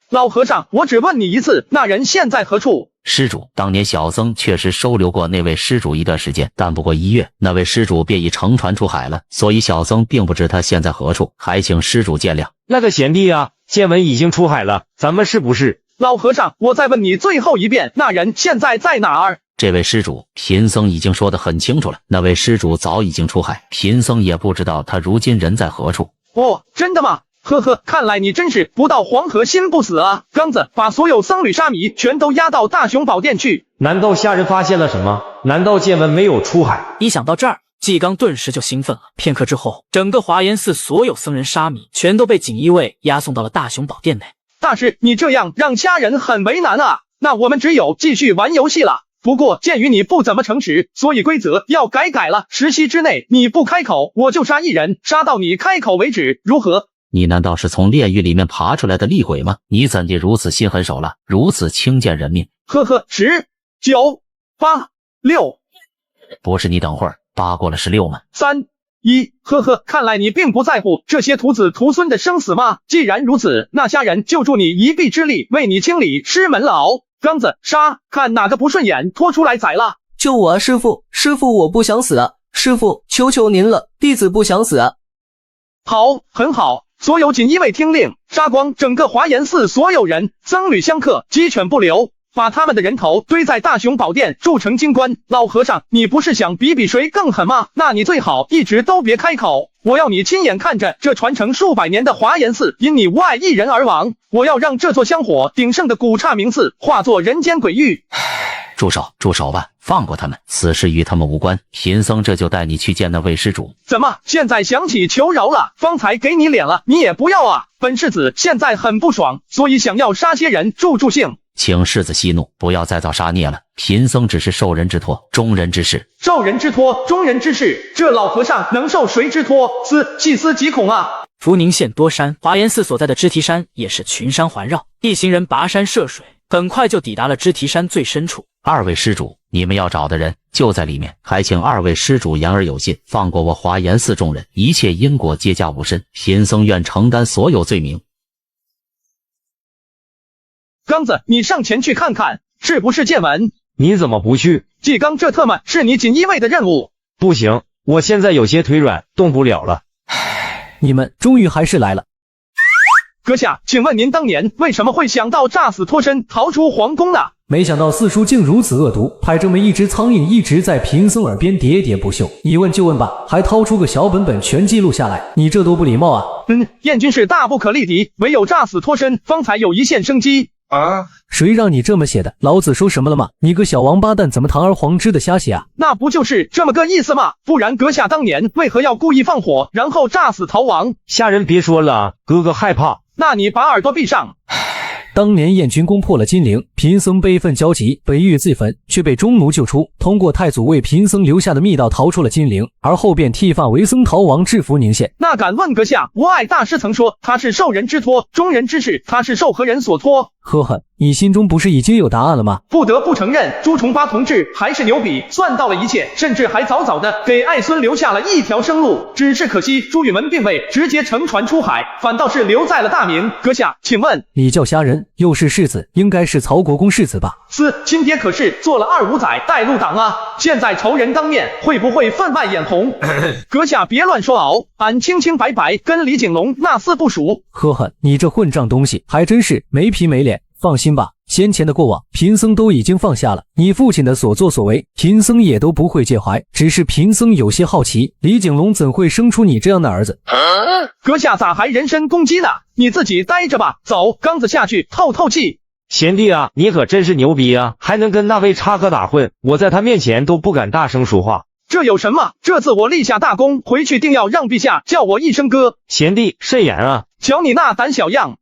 老和尚，我只问你一次，那人现在何处？施主，当年小僧确实收留过那位施主一段时间，但不过1月，那位施主便已乘船出海了，所以小僧并不知他现在何处，还请施主见谅。那个贤弟啊，剑文已经出海了，咱们是不是？老和尚，我再问你最后一遍，那人现在在哪儿？这位施主，贫僧已经说得很清楚了，那位施主早已经出海，贫僧也不知道他如今人在何处。哦，真的吗？呵呵，看来你真是不到黄河心不死啊！刚子，把所有僧侣沙弥全都押到大雄宝殿去。难道虾仁发现了什么？难道剑文没有出海？一想到这儿，纪刚顿时就兴奋了。片刻之后，整个华严寺所有僧人沙弥全都被锦衣卫押送到了大雄宝殿内。大师，你这样让虾仁很为难啊！那我们只有继续玩游戏了。不过鉴于你不怎么诚实，所以规则要改了。10息之内你不开口，我就杀1人，杀到你开口为止，如何？你难道是从炼狱里面爬出来的厉鬼吗？你怎地如此心狠手辣，如此轻贱人命？呵呵，10、9、8、6，不是你等会儿扒过了16吗？3、1，呵呵，看来你并不在乎这些徒子徒孙的生死吗？既然如此，那虾仁就助你一臂之力，为你清理师门了。刚子，杀，看哪个不顺眼，拖出来宰了。救我啊，师傅！师傅，我不想死啊！师傅，求求您了，弟子不想死啊！好，很好。所有锦衣卫听令，杀光整个华严寺所有人，僧侣香客鸡犬不留，把他们的人头堆在大雄宝殿，铸成金棺。老和尚，你不是想比比谁更狠吗？那你最好一直都别开口，我要你亲眼看着这传承数百年的华严寺因你无碍一人而亡，我要让这座香火鼎盛的古刹名寺化作人间鬼域。住手吧，放过他们，此事与他们无关。贫僧这就带你去见那位施主。怎么现在想起求饶了？方才给你脸了，你也不要啊！本世子现在很不爽，所以想要杀些人助助兴。请世子息怒，不要再造杀孽了。贫僧只是受人之托，忠人之事。受人之托，忠人之事，这老和尚能受谁之托？细思极恐啊！福宁县多山，华严寺所在的支提山也是群山环绕，一行人跋山涉水，很快就抵达了支提山最深处。2位施主，你们要找的人就在里面，还请2位施主言而有信，放过我华严寺众人，一切因果皆加无身，贫僧愿承担所有罪名。刚子，你上前去看看，是不是剑文？你怎么不去？纪刚，这特么是你锦衣卫的任务。不行，我现在有些腿软，动不了了。你们终于还是来了。阁下，请问您当年为什么会想到诈死脱身，逃出皇宫呢？没想到四叔竟如此恶毒，还这么一只苍蝇一直在贫僧耳边喋喋不休。你问就问吧，还掏出个小本本全记录下来，你这多不礼貌啊！燕军是大不可力敌，唯有诈死脱身，方才有一线生机。啊！谁让你这么写的？老子说什么了吗？你个小王八蛋，怎么堂而皇之的瞎写啊？那不就是这么个意思吗？不然阁下当年为何要故意放火，然后炸死逃亡？下人别说了，哥哥害怕。那你把耳朵闭上。当年燕军攻破了金陵，贫僧悲愤交集，北狱自焚，却被中奴救出，通过太祖为贫僧留下的密道逃出了金陵，而后便剃发为僧逃亡至福宁县。那敢问阁下，我爱大师曾说他是受人之托，中人之事，他是受何人所托？呵呵，你心中不是已经有答案了吗？不得不承认，朱重八同志还是牛笔，算到了一切，甚至还早早的给爱孙留下了一条生路。只是可惜，朱允炆并未直接乘船出海，反倒是留在了大明。阁下，请问你叫虾仁，又是世子，应该是曹国公世子吧？亲爹可是做了25载带路党啊，现在仇人当面，会不会分外眼红？阁下别乱说哦，俺清清白白跟李景龙那厮不熟。呵呵，你这混账东西，还真是没皮没脸。放心吧，先前的过往，贫僧都已经放下了。你父亲的所作所为，贫僧也都不会介怀。只是贫僧有些好奇，李景龙怎会生出你这样的儿子？阁下咋还人身攻击呢？你自己待着吧，走，刚子下去透透气。贤弟啊，你可真是牛逼啊，还能跟那位插科打诨，我在他面前都不敢大声说话。这有什么？这次我立下大功，回去定要让陛下叫我一声哥。贤弟慎言啊！瞧你那胆小样。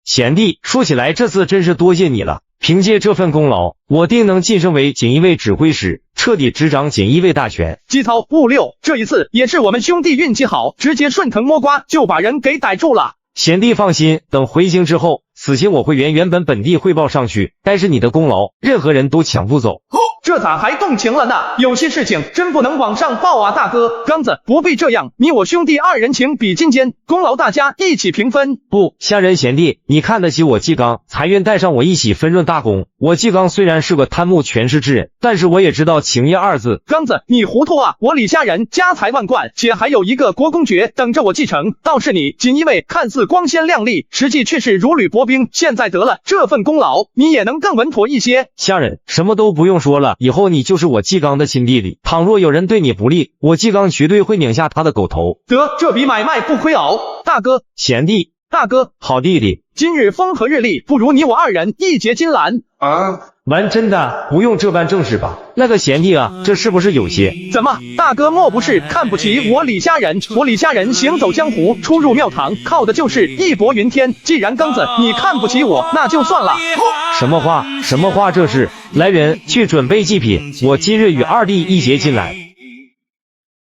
贤弟，说起来这次真是多谢你了，凭借这份功劳，我定能晋升为锦衣卫指挥使，彻底执掌锦衣卫大权。姬涛、兀六，这一次也是我们兄弟运气好，直接顺藤摸瓜就把人给逮住了。贤弟放心，等回京之后，此情我会原本地汇报上去，但是你的功劳，任何人都抢不走。这咋还动情了呢？有些事情真不能往上报啊，大哥。刚子不必这样，你我兄弟二人情比金坚，功劳大家一起平分。不，虾仁贤弟，你看得起我纪刚，才愿带上我一起分润大功。我纪刚虽然是个贪慕权势之人，但是我也知道情义二字。刚子，你糊涂啊！我李家人家财万贯，且还有一个国公爵等着我继承。倒是你锦衣卫看似光鲜亮丽，实际却是如履薄冰。现在得了这份功劳，你也能更稳妥一些。虾仁，什么都不用说了，以后你就是我纪刚的亲弟弟。倘若有人对你不利，我纪刚绝对会拧下他的狗头。得，这笔买卖不亏哦。大哥，贤弟，大哥，好弟弟。今日风和日丽，不如你我二人一结金兰啊！完，真的不用这般正式吧？那个贤弟啊，这是不是有些？怎么，大哥莫不是看不起我李家人？我李家人行走江湖，出入庙堂，靠的就是义薄云天。既然刚子你看不起我，那就算了。什么话？什么话？这是！来人，去准备祭品，我今日与二弟一结金兰。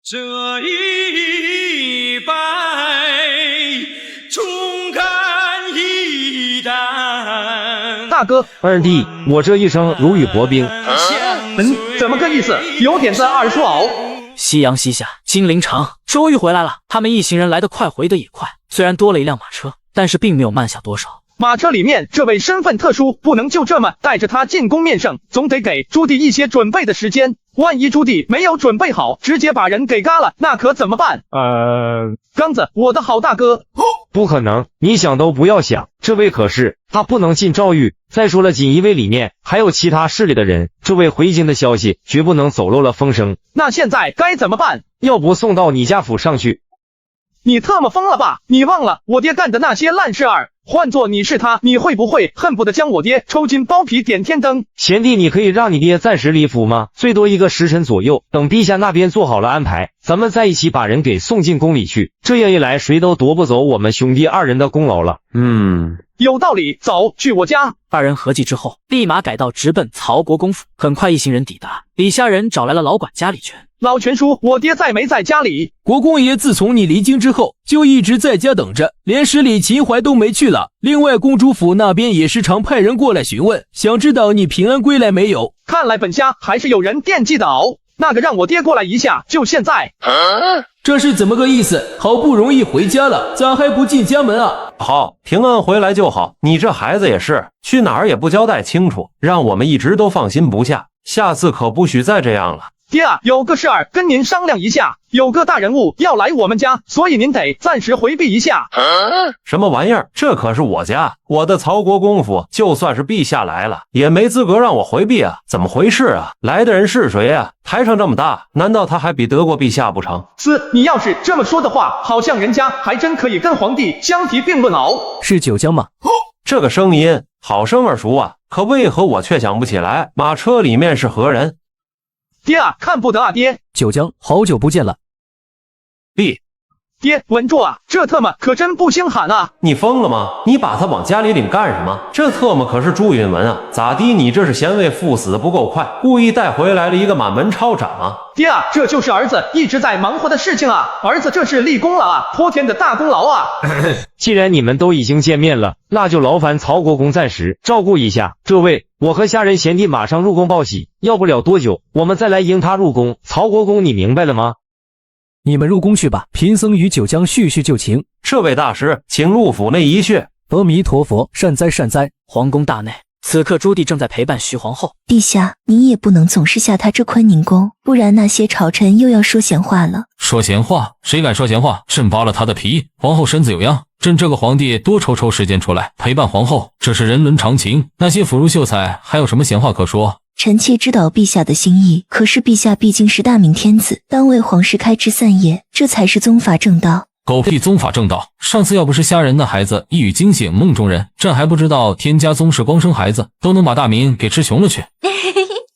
这一拜，重看一担。大哥，二弟，我这一生如履薄冰。怎么个意思？有点在二说哦。夕阳西下，金陵城终于回来了。他们一行人来得快，回得也快。虽然多了一辆马车，但是并没有慢下多少。马车里面这位身份特殊，不能就这么带着他进宫面圣，总得给朱棣一些准备的时间。万一朱棣没有准备好，直接把人给嘎了，那可怎么办？刚子，我的好大哥。不可能，你想都不要想，这位可是他不能进诏狱。再说了，锦衣卫里面还有其他势力的人，这位回京的消息绝不能走漏了风声。那现在该怎么办？要不送到你家府上去？你特么疯了吧？你忘了我爹干的那些烂事儿？换做你是他，你会不会恨不得将我爹抽筋剥皮点天灯？贤弟，你可以让你爹暂时离府吗？最多1个时辰左右，等陛下那边做好了安排，咱们再一起把人给送进宫里去。这样一来，谁都夺不走我们兄弟二人的功劳了。有道理，走，去我家。二人合计之后，立马改道直奔曹国公府。很快，一行人抵达，李家人找来了老管家李全。老全叔，我爹在没在家里？国公爷自从你离京之后，就一直在家等着，连十里秦淮都没去了。另外，公主府那边也时常派人过来询问，想知道你平安归来没有。看来本家还是有人惦记的哦。那个让我爹过来一下，就现在。这是怎么个意思？好不容易回家了，咋还不进家门啊？好，平安回来就好。你这孩子也是，去哪儿也不交代清楚，让我们一直都放心不下。下次可不许再这样了。爹啊，有个事儿跟您商量一下，有个大人物要来我们家，所以您得暂时回避一下。什么玩意儿？这可是我家，我的曹国公府，就算是陛下来了，也没资格让我回避啊！怎么回事啊？来的人是谁啊？台上这么大，难道他还比得过陛下不成？你要是这么说的话，好像人家还真可以跟皇帝相提并论哦。是九江吗？这个声音好生耳熟啊，可为何我却想不起来马车里面是何人？爹啊，看不得啊爹！九江，好久不见了。爹，稳住啊！这特么可真不兴喊啊！你疯了吗？你把他往家里领干什么？这特么可是朱允文啊！咋的？你这是嫌为父死不够快，故意带回来了一个满门抄斩吗？爹啊，这就是儿子一直在忙活的事情啊！儿子这是立功了啊，泼天的大功劳啊！既然你们都已经见面了，那就劳烦曹国公暂时照顾一下这位。我和下人贤弟马上入宫报喜，要不了多久，我们再来迎他入宫。曹国公，你明白了吗？你们入宫去吧，贫僧与九江叙叙旧情。这位大师，请入府内一叙。阿弥陀佛，善哉善哉。皇宫大内，此刻朱棣正在陪伴徐皇后。陛下，您也不能总是下他这坤宁宫，不然那些朝臣又要说闲话了。说闲话？谁敢说闲话？朕扒了他的皮！皇后身子有恙，朕这个皇帝多抽时间出来陪伴皇后，这是人伦常情。那些腐儒秀才还有什么闲话可说？臣妾知道陛下的心意，可是陛下毕竟是大明天子，当为皇室开枝散叶，这才是宗法正道。狗屁宗法正道！上次要不是虾仁那孩子一语惊醒梦中人，朕还不知道天家宗室光生孩子都能把大明给吃穷了去。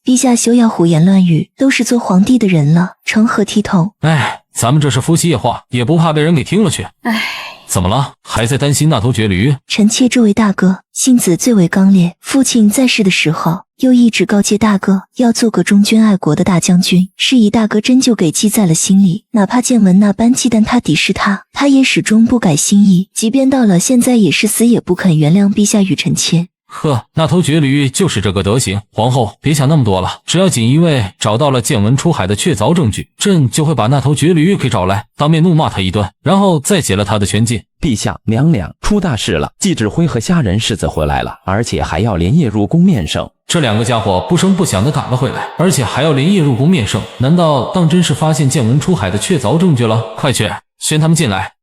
陛下休要胡言乱语，都是做皇帝的人了，成何体统？哎，咱们这是夫妻夜话，也不怕被人给听了去。哎，怎么了？还在担心那头绝驴？臣妾这位大哥性子最为刚烈，父亲在世的时候又一直告诫大哥要做个忠君爱国的大将军，是以大哥真就给记在了心里。哪怕建文那般忌惮他敌视他，他也始终不改心意，即便到了现在也是死也不肯原谅陛下与臣妾。呵，那头绝驴就是这个德行。皇后别想那么多了，只要锦衣卫找到了建文出海的确凿证据，朕就会把那头绝驴给找来，当面怒骂他一顿，然后再解了他的全禁。陛下，娘娘出大事了，季指挥和虾仁世子回来了，而且还要连夜入宫面圣。这两个家伙不声不响地赶了回来，而且还要连夜入宫面圣，难道当真是发现建文出海的确凿证据了？快去宣他们进来。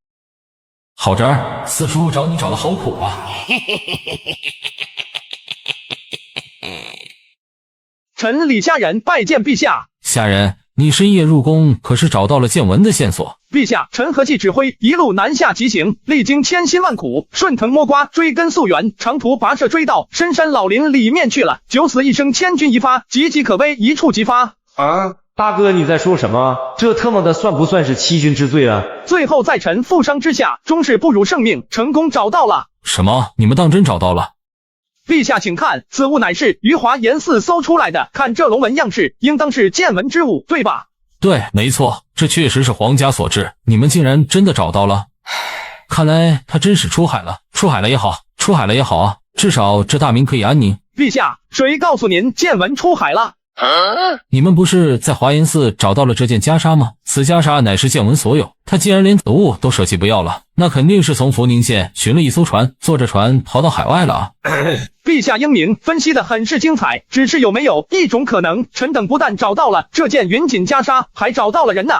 好侄儿，四叔找你找的好苦啊。臣李虾仁拜见陛下。虾仁，你深夜入宫，可是找到了建文的线索？陛下，臣和季指挥一路南下急行，历经千辛万苦，顺藤摸瓜，追根溯源，长途跋涉追到深山老林里面去了。九死一生，千钧一发，岌岌可危，一触即发。啊，大哥你在说什么？这特么的算不算是欺君之罪啊？最后在臣负伤之下，终是不辱圣命，成功找到了。什么？你们当真找到了？陛下请看，此物乃是余华严寺搜出来的，看这龙纹样式，应当是建文之物，对吧？对，没错，这确实是皇家所制。你们竟然真的找到了，看来他真是出海了。出海了也好，出海了也好啊，至少这大明可以安宁。陛下，谁告诉您建文出海了？你们不是在华严寺找到了这件袈裟吗？此袈裟乃是建文所有，他既然连此物都舍弃不要了，那肯定是从福宁县寻了一艘船，坐着船逃到海外了啊。陛下英明，分析的很是精彩，只是有没有一种可能，臣等不但找到了这件云锦袈裟，还找到了人呢？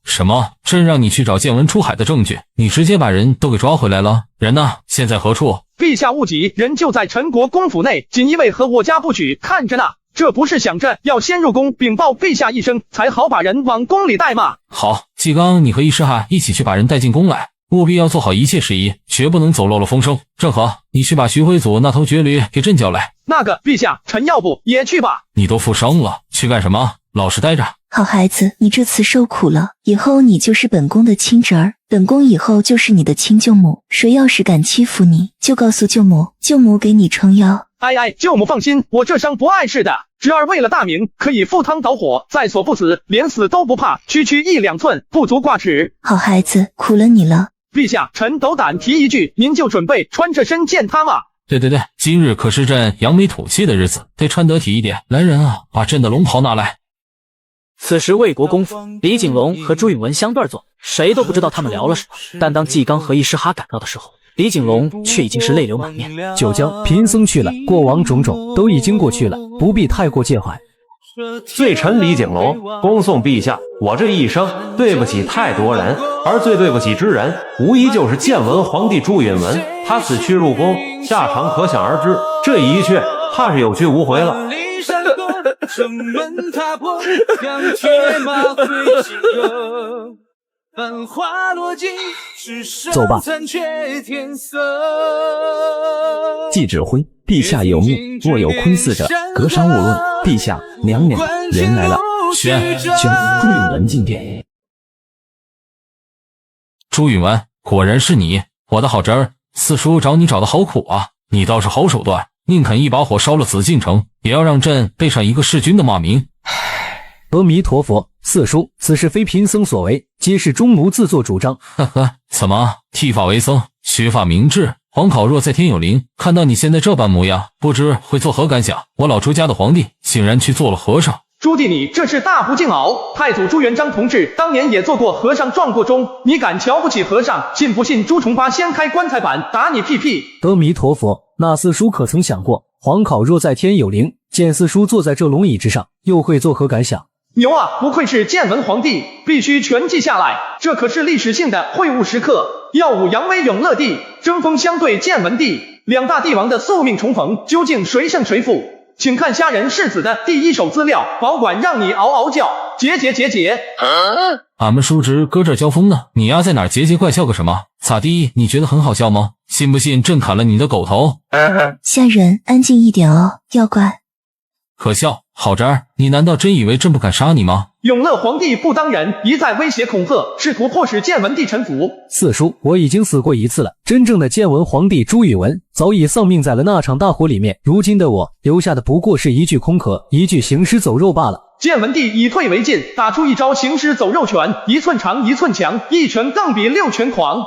什么？朕让你去找建文出海的证据，你直接把人都给抓回来了？人呢？现在何处？陛下勿急，人就在陈国公府内，锦衣卫和我家不许看着呢。这不是想着要先入宫禀报陛下一声，才好把人往宫里带吗？好，纪刚，你和易师汉一起去把人带进宫来，务必要做好一切事宜，绝不能走漏了风声。正和，你去把徐辉祖那头绝驴给朕叫来。那个，陛下，臣要不也去吧？你都负伤了，去干什么？老实待着。好孩子，你这次受苦了，以后你就是本宫的亲侄儿，本宫以后就是你的亲舅母，谁要是敢欺负你，就告诉舅母，舅母给你撑腰。哎，舅母放心，我这伤不碍事的。侄儿为了大明，可以赴汤蹈火，在所不辞，连死都不怕，区区1、2寸，不足挂齿。好孩子，苦了你了。陛下，臣斗胆提一句，您就准备穿着身见他吗？对，今日可是朕扬眉吐气的日子，得穿得体一点。来人啊，把朕的龙袍拿来。此时魏国公府，李景龙和朱允文相对坐，谁都不知道他们聊了什么。但当纪刚和易师哈赶到的时候，李景龙却已经是泪流满面。九江，贫僧去了，过往种种都已经过去了，不必太过介怀。罪臣李景龙恭送陛下，我这一生对不起太多人，而最对不起之人，无疑就是建文皇帝朱允文。他此去入宫，下场可想而知，这一去怕是有去无回了。城门踏破，将铁马挥金戈，繁华落尽，只剩残缺天色。既指挥，陛下有命，若有窥伺者，格杀勿论。陛下，娘娘，人来了。宣朱允文进殿。朱允文，果然是你，我的好侄儿。四叔找你找的好苦啊，你倒是好手段，宁肯一把火烧了紫禁城，也要让朕背上一个弑君的骂名。阿弥陀佛，四叔，此事非贫僧所为，皆是中奴自作主张。呵呵，怎么剃发为僧，削发明志？皇考若在天有灵，看到你现在这般模样，不知会作何感想？我老朱家的皇帝竟然去做了和尚。朱棣，你这是大不敬敖！太祖朱元璋同志当年也做过和尚，撞过钟，你敢瞧不起和尚？信不信朱重八掀开棺材板打你屁屁？阿弥陀佛，那四叔可曾想过，皇考若在天有灵，见四叔坐在这龙椅之上，又会作何感想？牛啊，不愧是建文皇帝，必须全记下来，这可是历史性的会晤时刻。耀武扬威永乐帝，针锋相对建文帝，两大帝王的宿命重逢，究竟谁胜谁负？请看虾仁世子的第一手资料，保管让你嗷嗷叫，节。俺们叔侄搁这交锋呢，你丫在哪儿节节怪笑个什么？咋地？你觉得很好笑吗？信不信朕砍了你的狗头？虾仁，安静一点哦，妖怪。可笑，好侄儿，你难道真以为朕不敢杀你吗？永乐皇帝不当人，一再威胁恐吓，试图迫使建文帝臣服。四叔，我已经死过一次了，真正的建文皇帝朱允文早已丧命在了那场大火里面，如今的我留下的不过是一具空壳，一具行尸走肉罢了。建文帝以退为进，打出一招行尸走肉拳，一寸长一寸强，一拳更比六拳狂。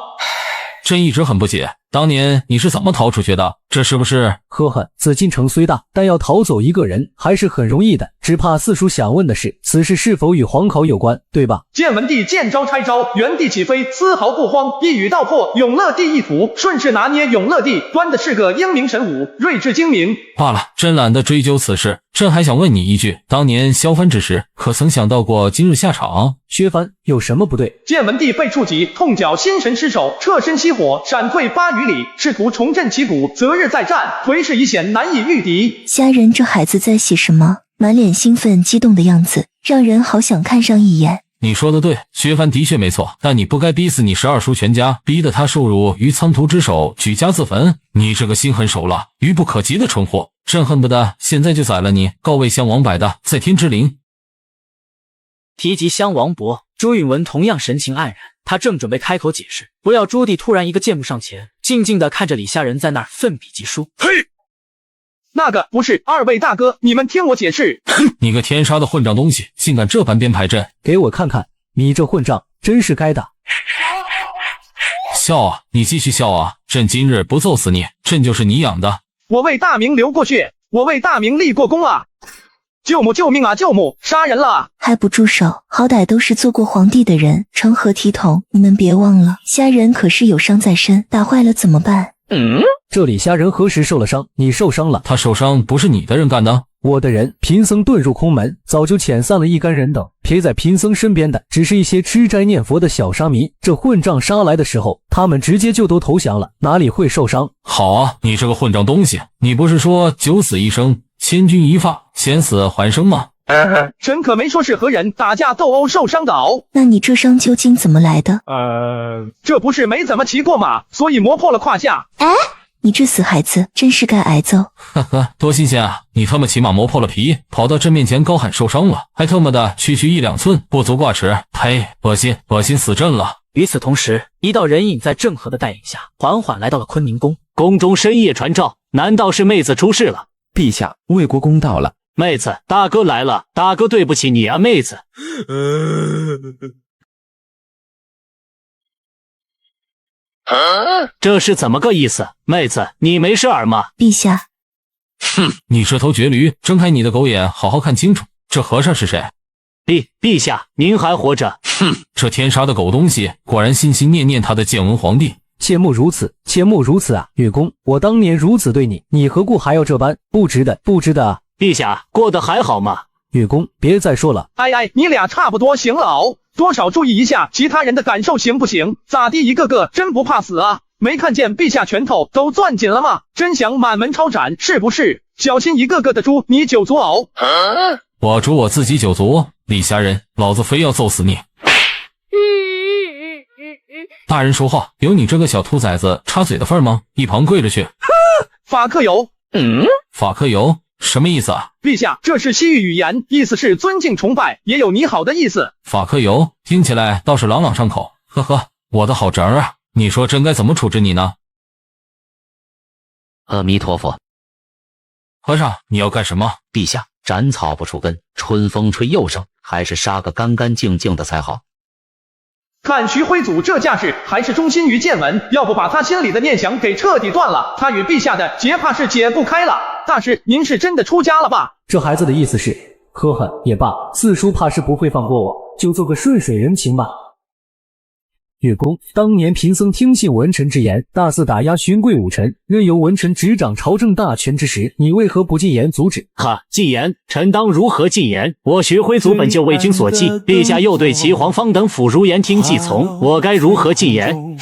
朕一直很不解，当年你是怎么逃出去的？这是不是？呵呵，紫禁城虽大，但要逃走一个人还是很容易的。只怕四叔想问的是，此事是否与皇考有关，对吧？建文帝见招拆招，原地起飞，丝毫不慌，一语道破永乐帝意图，顺势拿捏永乐帝，端的是个英明神武，睿智精明。罢了，朕懒得追究此事。朕还想问你一句，当年削藩之时，可曾想到过今日下场？削藩有什么不对？建文帝被触及，痛脚心神失守，侧身熄火，闪退8余里，试图重振旗鼓，择日再战，颓势已显，难以御敌。虾仁这孩子在写什么？满脸兴奋激动的样子，让人好想看上一眼。你说的对，削藩的确没错，但你不该逼死你12叔全家，逼得他受辱于苍途之手，举家自焚。你这个心狠手辣、愚不可及的蠢货，朕恨不得现在就宰了你，告慰襄王柏的在天之灵。提及襄王伯，朱允文同样神情黯然，他正准备开口解释，不料朱棣突然一个箭步上前，静静地看着李虾仁在那儿奋笔疾书。嘿！那个不是，二位大哥，你们听我解释。你个天杀的混账东西，竟敢这般编排阵！给我看看，你这混账真是该打！笑啊，你继续笑啊！朕今日不揍死你，朕就是你养的。我为大明流过血，我为大明立过功啊！舅母救命啊！舅母，杀人了！还不住手！好歹都是做过皇帝的人，成何体统？你们别忘了，虾仁可是有伤在身，打坏了怎么办？这里虾仁何时受了伤？你受伤了？他受伤不是你的人干的？我的人，贫僧遁入空门，早就遣散了一干人等，陪在贫僧身边的只是一些吃斋念佛的小沙弥。这混账杀来的时候，他们直接就都投降了，哪里会受伤？好啊，你这个混账东西，你不是说九死一生，千钧一发，险死还生吗？臣可没说是和人打架斗殴受伤的哦。那你这伤究竟怎么来的？这不是没怎么骑过马，所以磨破了胯下。你这死孩子，真是该挨揍！呵呵，多新鲜啊！你他妈起码磨破了皮，跑到朕面前高喊受伤了，还他妈的区区1、2寸，不足挂齿！呸，恶心，恶心死朕了！与此同时，一道人影在郑和的带领下，缓缓来到了坤宁宫。宫中深夜传召，难道是妹子出事了？陛下，魏国公到了。妹子，大哥来了，大哥对不起你啊，妹子。这是怎么个意思？妹子，你没事儿吗？陛下，哼，你这头绝驴，睁开你的狗眼，好好看清楚，这和尚是谁？陛下，您还活着？哼，这天杀的狗东西，果然心心念念他的建文皇帝。切莫如此，切莫如此啊！月宫，我当年如此对你，你何故还要这般？不值得，不值得啊！陛下，过得还好吗？月宫，别再说了。哎，你俩差不多行了哦，多少注意一下其他人的感受行不行？咋地，一个个真不怕死啊？没看见陛下拳头都攥紧了吗？真想满门抄斩是不是？小心一个个的诛你9族哦！我诛我自己9族，李虾仁，老子非要揍死你！大人说话，有你这个小兔崽子插嘴的份吗？一旁跪着去！法克尤。法克尤什么意思啊？陛下，这是西域语言，意思是尊敬崇拜，也有你好的意思。法克尤听起来倒是朗朗上口，呵呵，我的好侄儿啊，你说朕该怎么处置你呢？阿弥陀佛。和尚，你要干什么？陛下，斩草不除根，春风吹又生，还是杀个干干净净的才好。看徐辉祖这架势，还是忠心于建文，要不把他心里的念想给彻底断了，他与陛下的结怕是解不开了。大师，您是真的出家了吧？这孩子的意思是，呵呵，也罢，四叔怕是不会放过我，就做个顺水人情吧。月公，当年贫僧听信文臣之言，大肆打压勋贵武臣，任由文臣执掌朝政大权之时，你为何不进言阻止？哈，进言，臣当如何进言？我徐辉祖本就为君所忌，陛下又对齐黄方等府如言听计从，我该如何进言？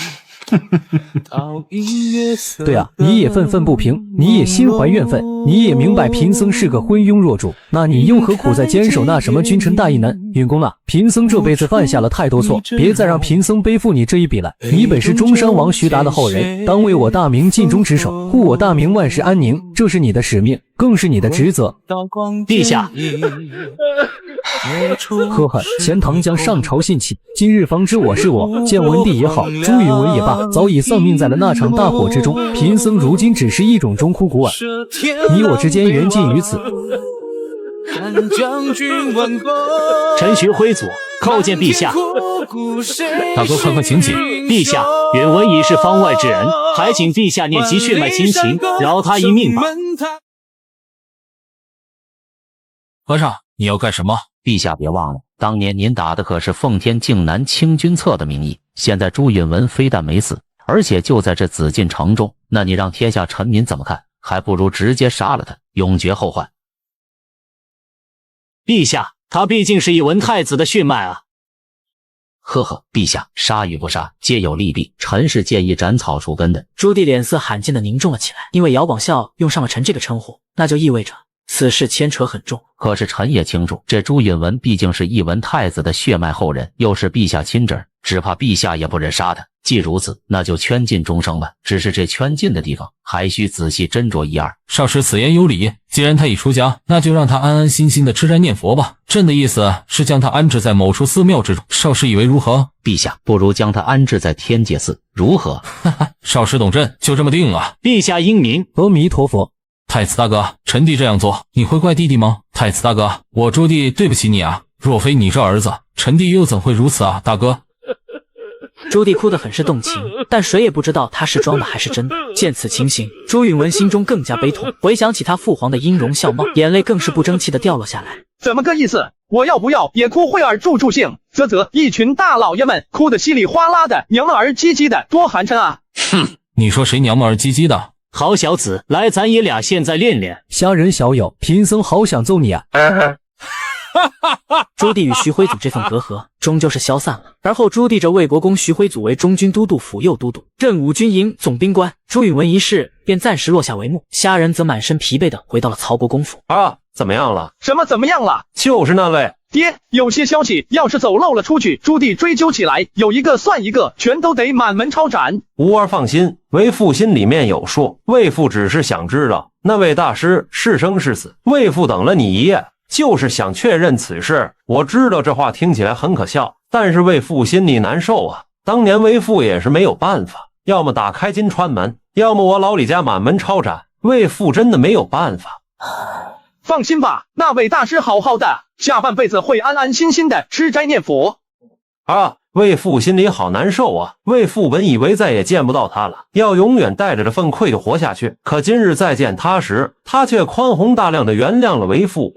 对啊，你也愤愤不平，你也心怀怨愤，你也明白贫僧是个昏庸弱主，那你又何苦再坚守那什么君臣大义呢？允公啊，贫僧这辈子犯下了太多错，别再让贫僧背负你这一笔了。你本是中山王徐达的后人，当为我大明尽忠职守，护我大明万世安宁，这是你的使命，更是你的职责。陛下。呵呵，前唐将上朝信启，今日方知我是我。建文帝也好，朱允文也罢，早已丧命在了那场大火之中。贫僧如今只是一种忠哭骨耳，你我之间缘尽于此。臣徐辉祖叩见陛下。大哥，快请起。陛下，允文已是方外之人，还请陛下念及血脉亲情，饶他一命吧。和尚，你要干什么？陛下别忘了，当年您打的可是奉天靖南清君侧的名义，现在朱允文非但没死，而且就在这紫禁城中，那你让天下臣民怎么看？还不如直接杀了他，永绝后患。陛下，他毕竟是一文太子的血脉啊。呵呵，陛下，杀与不杀皆有利弊，臣是建议斩草除根的。朱棣脸色罕见的凝重了起来，因为姚广孝用上了臣这个称呼，那就意味着此事牵扯很重。可是臣也清楚，这朱允文毕竟是一文太子的血脉后人，又是陛下亲侄，只怕陛下也不忍杀他。既如此，那就圈禁终生吧。只是这圈禁的地方，还需仔细斟酌一二。少师此言有理，既然他已出家，那就让他安安心心的吃斋念佛吧。朕的意思是将他安置在某处寺庙之中，少师以为如何？陛下，不如将他安置在天界寺，如何？哈哈，少师懂朕，就这么定了。陛下英明。阿弥陀佛。太子大哥，臣弟这样做，你会怪弟弟吗？太子大哥，我朱棣对不起你啊！若非你这儿子，臣弟又怎会如此啊，大哥？朱棣哭得很是动情，但谁也不知道他是装的还是真的。见此情形，朱允文心中更加悲痛，回想起他父皇的音容笑貌，眼泪更是不争气的掉落下来。怎么个意思？我要不要也哭会儿助助兴？啧，一群大老爷们哭得稀里哗啦的，娘们儿唧唧的，多寒碜啊！哼，你说谁娘们儿唧唧的？好小子，来，咱爷俩现在练练。虾仁小友，贫僧好想揍你啊！朱棣与徐辉祖这份隔阂终究是消散了。而后朱棣着魏国公徐辉祖为中军都督、辅右都督，任五军营总兵官。朱允文一事便暂时落下帷幕，虾仁则满身疲惫的回到了曹国公府。啊，怎么样了？什么怎么样了？就是那位。爹，有些消息要是走漏了出去，朱棣追究起来，有一个算一个，全都得满门抄斩。吾儿放心，为父心里面有数。魏父只是想知道那位大师是生是死。魏父等了你一夜，就是想确认此事。我知道这话听起来很可笑，但是魏父心里难受啊。当年魏父也是没有办法，要么打开金川门，要么我老李家满门抄斩。魏父真的没有办法。放心吧，那位大师好好的，下半辈子会安安心心的吃斋念佛。啊，魏父心里好难受啊！魏父本以为再也见不到他了，要永远带着这份愧疚活下去。可今日再见他时，他却宽宏大量的原谅了为父。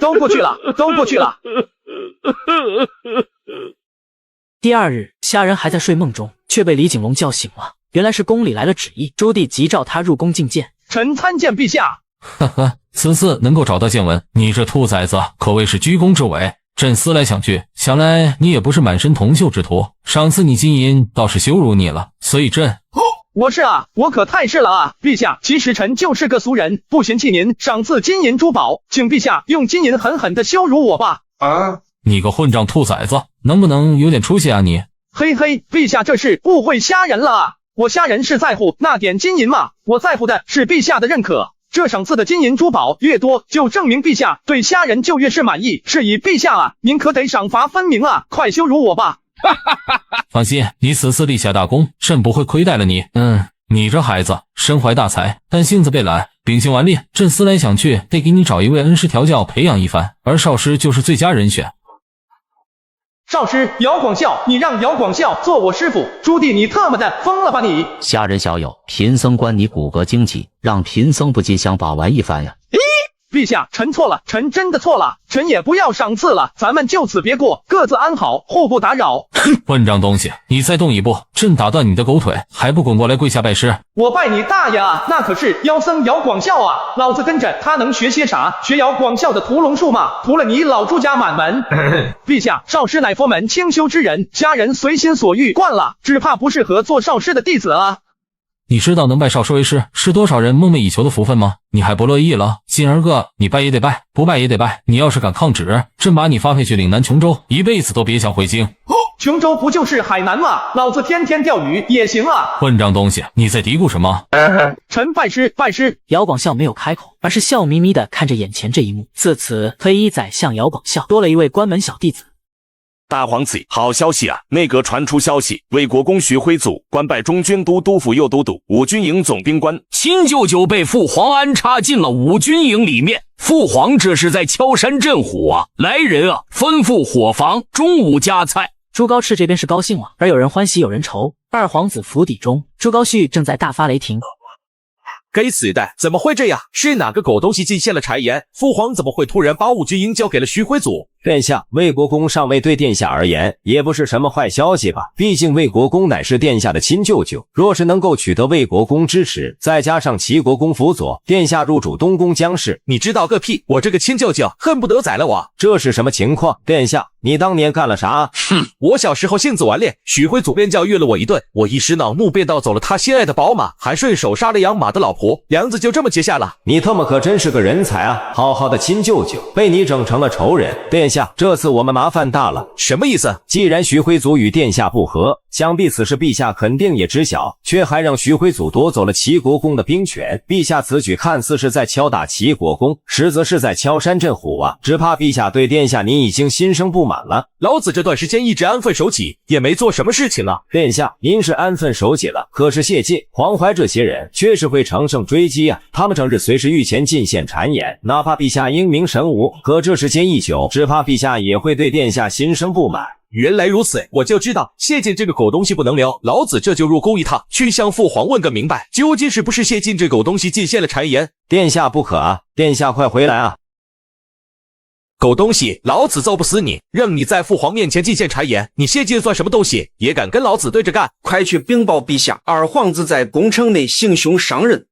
都过去了，都过去了。第二日，虾仁还在睡梦中，却被李景龙叫醒了。原来是宫里来了旨意，朱棣急召他入宫觐见。臣参见陛下。呵呵，此次能够找到建文，你这兔崽子可谓是居功至伟。朕思来想去，想来你也不是满身铜锈之徒。上次你金银倒是羞辱你了，所以朕……我是啊，我可太是了啊！陛下，其实臣就是个俗人，不嫌弃您赏赐金银珠宝，请陛下用金银狠狠的羞辱我吧！啊！你个混账兔崽子，能不能有点出息啊你？嘿嘿，陛下这是误会虾仁了啊！我虾仁是在乎那点金银吗？我在乎的是陛下的认可。这赏赐的金银珠宝越多，就证明陛下对虾仁就越是满意。是以陛下啊，您可得赏罚分明啊，快羞辱我吧！放心，你此次立下大功，朕不会亏待了你。你这孩子身怀大才，但性子被懒，秉性顽劣。朕思来想去，得给你找一位恩师调教培养一番，而少师就是最佳人选。少师姚广孝，你让姚广孝做我师傅。朱棣，你特么的疯了吧你！虾仁小友，贫僧观你骨骼惊奇，让贫僧不禁想把玩一番呀。陛下，臣错了，臣真的错了，臣也不要赏赐了，咱们就此别过，各自安好，互不打扰。混账东西，你再动一步，朕打断你的狗腿，还不滚过来跪下拜师？我拜你大爷啊，那可是妖僧姚广孝啊，老子跟着他能学些啥？学姚广孝的屠龙术吗？屠了你老朱家满门！陛下，少师乃佛门清修之人，家人随心所欲惯了，只怕不适合做少师的弟子啊。你知道能拜少师为师是多少人梦寐以求的福分吗？你还不乐意了？今儿个你拜也得拜，不拜也得拜。你要是敢抗旨，朕把你发配去岭南琼州，一辈子都别想回京。琼州不就是海南吗？老子天天钓鱼也行啊！混账东西，你在嘀咕什么？臣拜师拜师。姚广孝没有开口，而是笑眯眯的看着眼前这一幕。自此，黑衣宰相姚广孝多了一位关门小弟子。大皇子，好消息啊！内阁传出消息，魏国公徐辉祖官拜中军都督府右都督、武军营总兵官。亲舅舅被父皇安插进了武军营里面，父皇这是在敲山震虎啊！来人啊，吩咐伙房中午加菜。朱高炽这边是高兴了，而有人欢喜有人愁。二皇子府邸中，朱高煦正在大发雷霆。该死的，怎么会这样？是哪个狗东西进献了谗言？父皇怎么会突然把武军营交给了徐辉祖？殿下，魏国公上位对殿下而言也不是什么坏消息吧？毕竟魏国公乃是殿下的亲舅舅，若是能够取得魏国公支持，再加上齐国公辅佐，殿下入主东宫江氏，你知道个屁！我这个亲舅舅恨不得宰了我！这是什么情况？殿下，你当年干了啥？我小时候性子顽劣，许辉祖便教育了我一顿，我一时恼怒便盗走了他心爱的宝马，还顺手杀了养马的老婆，梁子就这么结下了。你他妈可真是个人才啊！好好的亲舅舅被你整成了仇人。殿下，这次我们麻烦大了。什么意思？既然徐辉祖与殿下不和，想必此事陛下肯定也知晓，却还让徐辉祖夺走了齐国公的兵权。陛下此举看似是在敲打齐国公，实则是在敲山震虎啊！只怕陛下对殿下您已经心生不满了。老子这段时间一直安分守己，也没做什么事情啊。殿下，您是安分守己了，可是谢晋、黄怀这些人却是会乘胜追击啊！他们整日随时御前进献谗言，哪怕陛下英明神武，可这时间一久，只怕陛下也会对殿下心生不满。原来如此，我就知道谢晋这个狗东西不能留，老子这就入宫一趟，去向父皇问个明白，究竟是不是谢晋这狗东西进献了谗言？殿下不可啊！殿下快回来啊！狗东西，老子揍不死你，任你在父皇面前进献谗言，你谢晋算什么东西，也敢跟老子对着干？快去禀报陛下，二皇子在宫城内行凶伤人。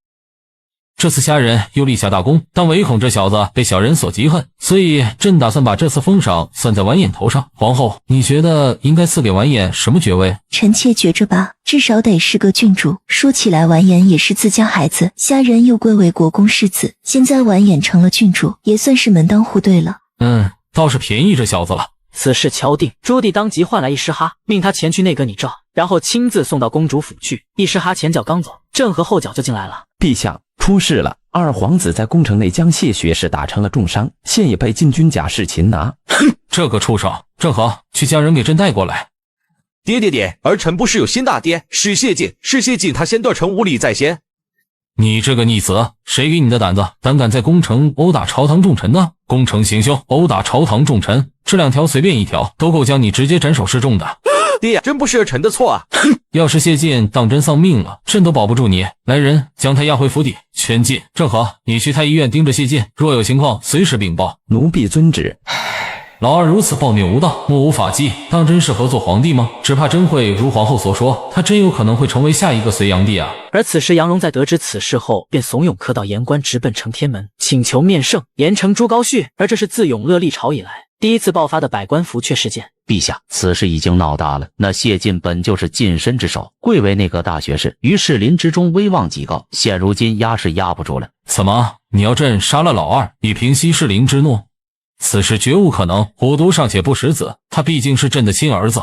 这次虾仁又立下大功，但唯恐这小子被小人所嫉恨，所以朕打算把这次封赏算在完颜头上。皇后，你觉得应该赐给完颜什么爵位？臣妾觉着吧，至少得是个郡主。说起来，完颜也是自家孩子，虾仁又归为国公世子，现在完颜成了郡主，也算是门当户对了。倒是便宜这小子了。此事敲定，朱棣当即唤来一师哈，命他前去内阁拟诏，然后亲自送到公主府去。一师哈前脚刚走，朕和后脚就进来了。陛下，出事了！二皇子在宫城内将谢学士打成了重伤，现已被禁军甲士擒拿。这个畜生！正和，去将人给朕带过来。爹，儿臣不是有新大爹，是谢晋，他先断臣无礼在先。你这个逆子，谁给你的胆子，胆敢在宫城殴打朝堂重臣呢？攻城行凶，殴打朝堂重臣，这两条随便一条，都够将你直接斩首示众的。爹呀，真不是儿臣的错啊！要是谢晋当真丧命了，朕都保不住你。来人，将他押回府邸，圈禁。正和，你去太医院盯着谢晋，若有情况随时禀报。奴婢遵旨。老二如此暴虐无道，目无法纪，当真适合做皇帝吗？只怕真会如皇后所说，他真有可能会成为下一个隋炀帝啊！而此时杨荣在得知此事后，便怂恿客到言官直奔承天门，请求面圣严惩朱高煦。而这是自永乐历朝以来第一次爆发的百官服阙事件。陛下，此事已经闹大了。那谢晋本就是近身之首，贵为内阁大学士，于士林之中威望极高，现如今压是压不住了。怎么，你要朕杀了老二，以平息士林之怒？此事绝无可能，虎毒尚且不食子，他毕竟是朕的亲儿子。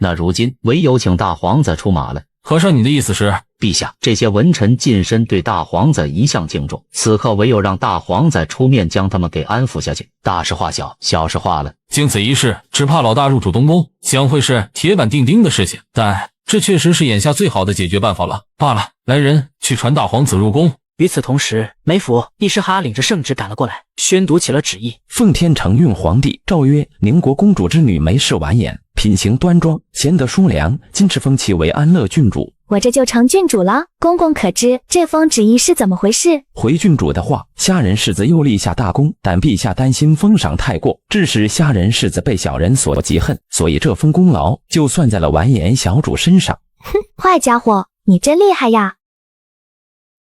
那如今唯有请大皇子出马了。和尚，你的意思是？陛下，这些文臣近身对大皇子一向敬重，此刻唯有让大皇子出面将他们给安抚下去。大事化小，小事化了。经此一事，只怕老大入主东宫将会是铁板钉钉的事情。但这确实是眼下最好的解决办法了。罢了，来人，去传大皇子入宫。与此同时，梅府帝释哈领着圣旨赶了过来，宣读起了旨意。奉天承运皇帝诏曰：宁国公主之女梅氏完颜，品行端庄，贤德淑良，今敕封其为安乐郡主。我这就成郡主了。公公可知这封旨意是怎么回事？回郡主的话，虾仁世子又立下大功，但陛下担心封赏太过，致使虾仁世子被小人所嫉恨，所以这封功劳就算在了完颜小主身上。哼，坏家伙，你真厉害呀！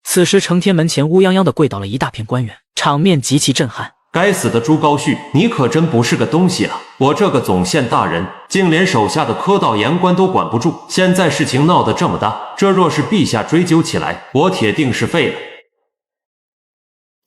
此时承天门前乌泱泱的跪倒了一大片官员，场面极其震撼。该死的朱高煦，你可真不是个东西啊！我这个总宪大人，竟连手下的科道言官都管不住，现在事情闹得这么大，这若是陛下追究起来，我铁定是废了。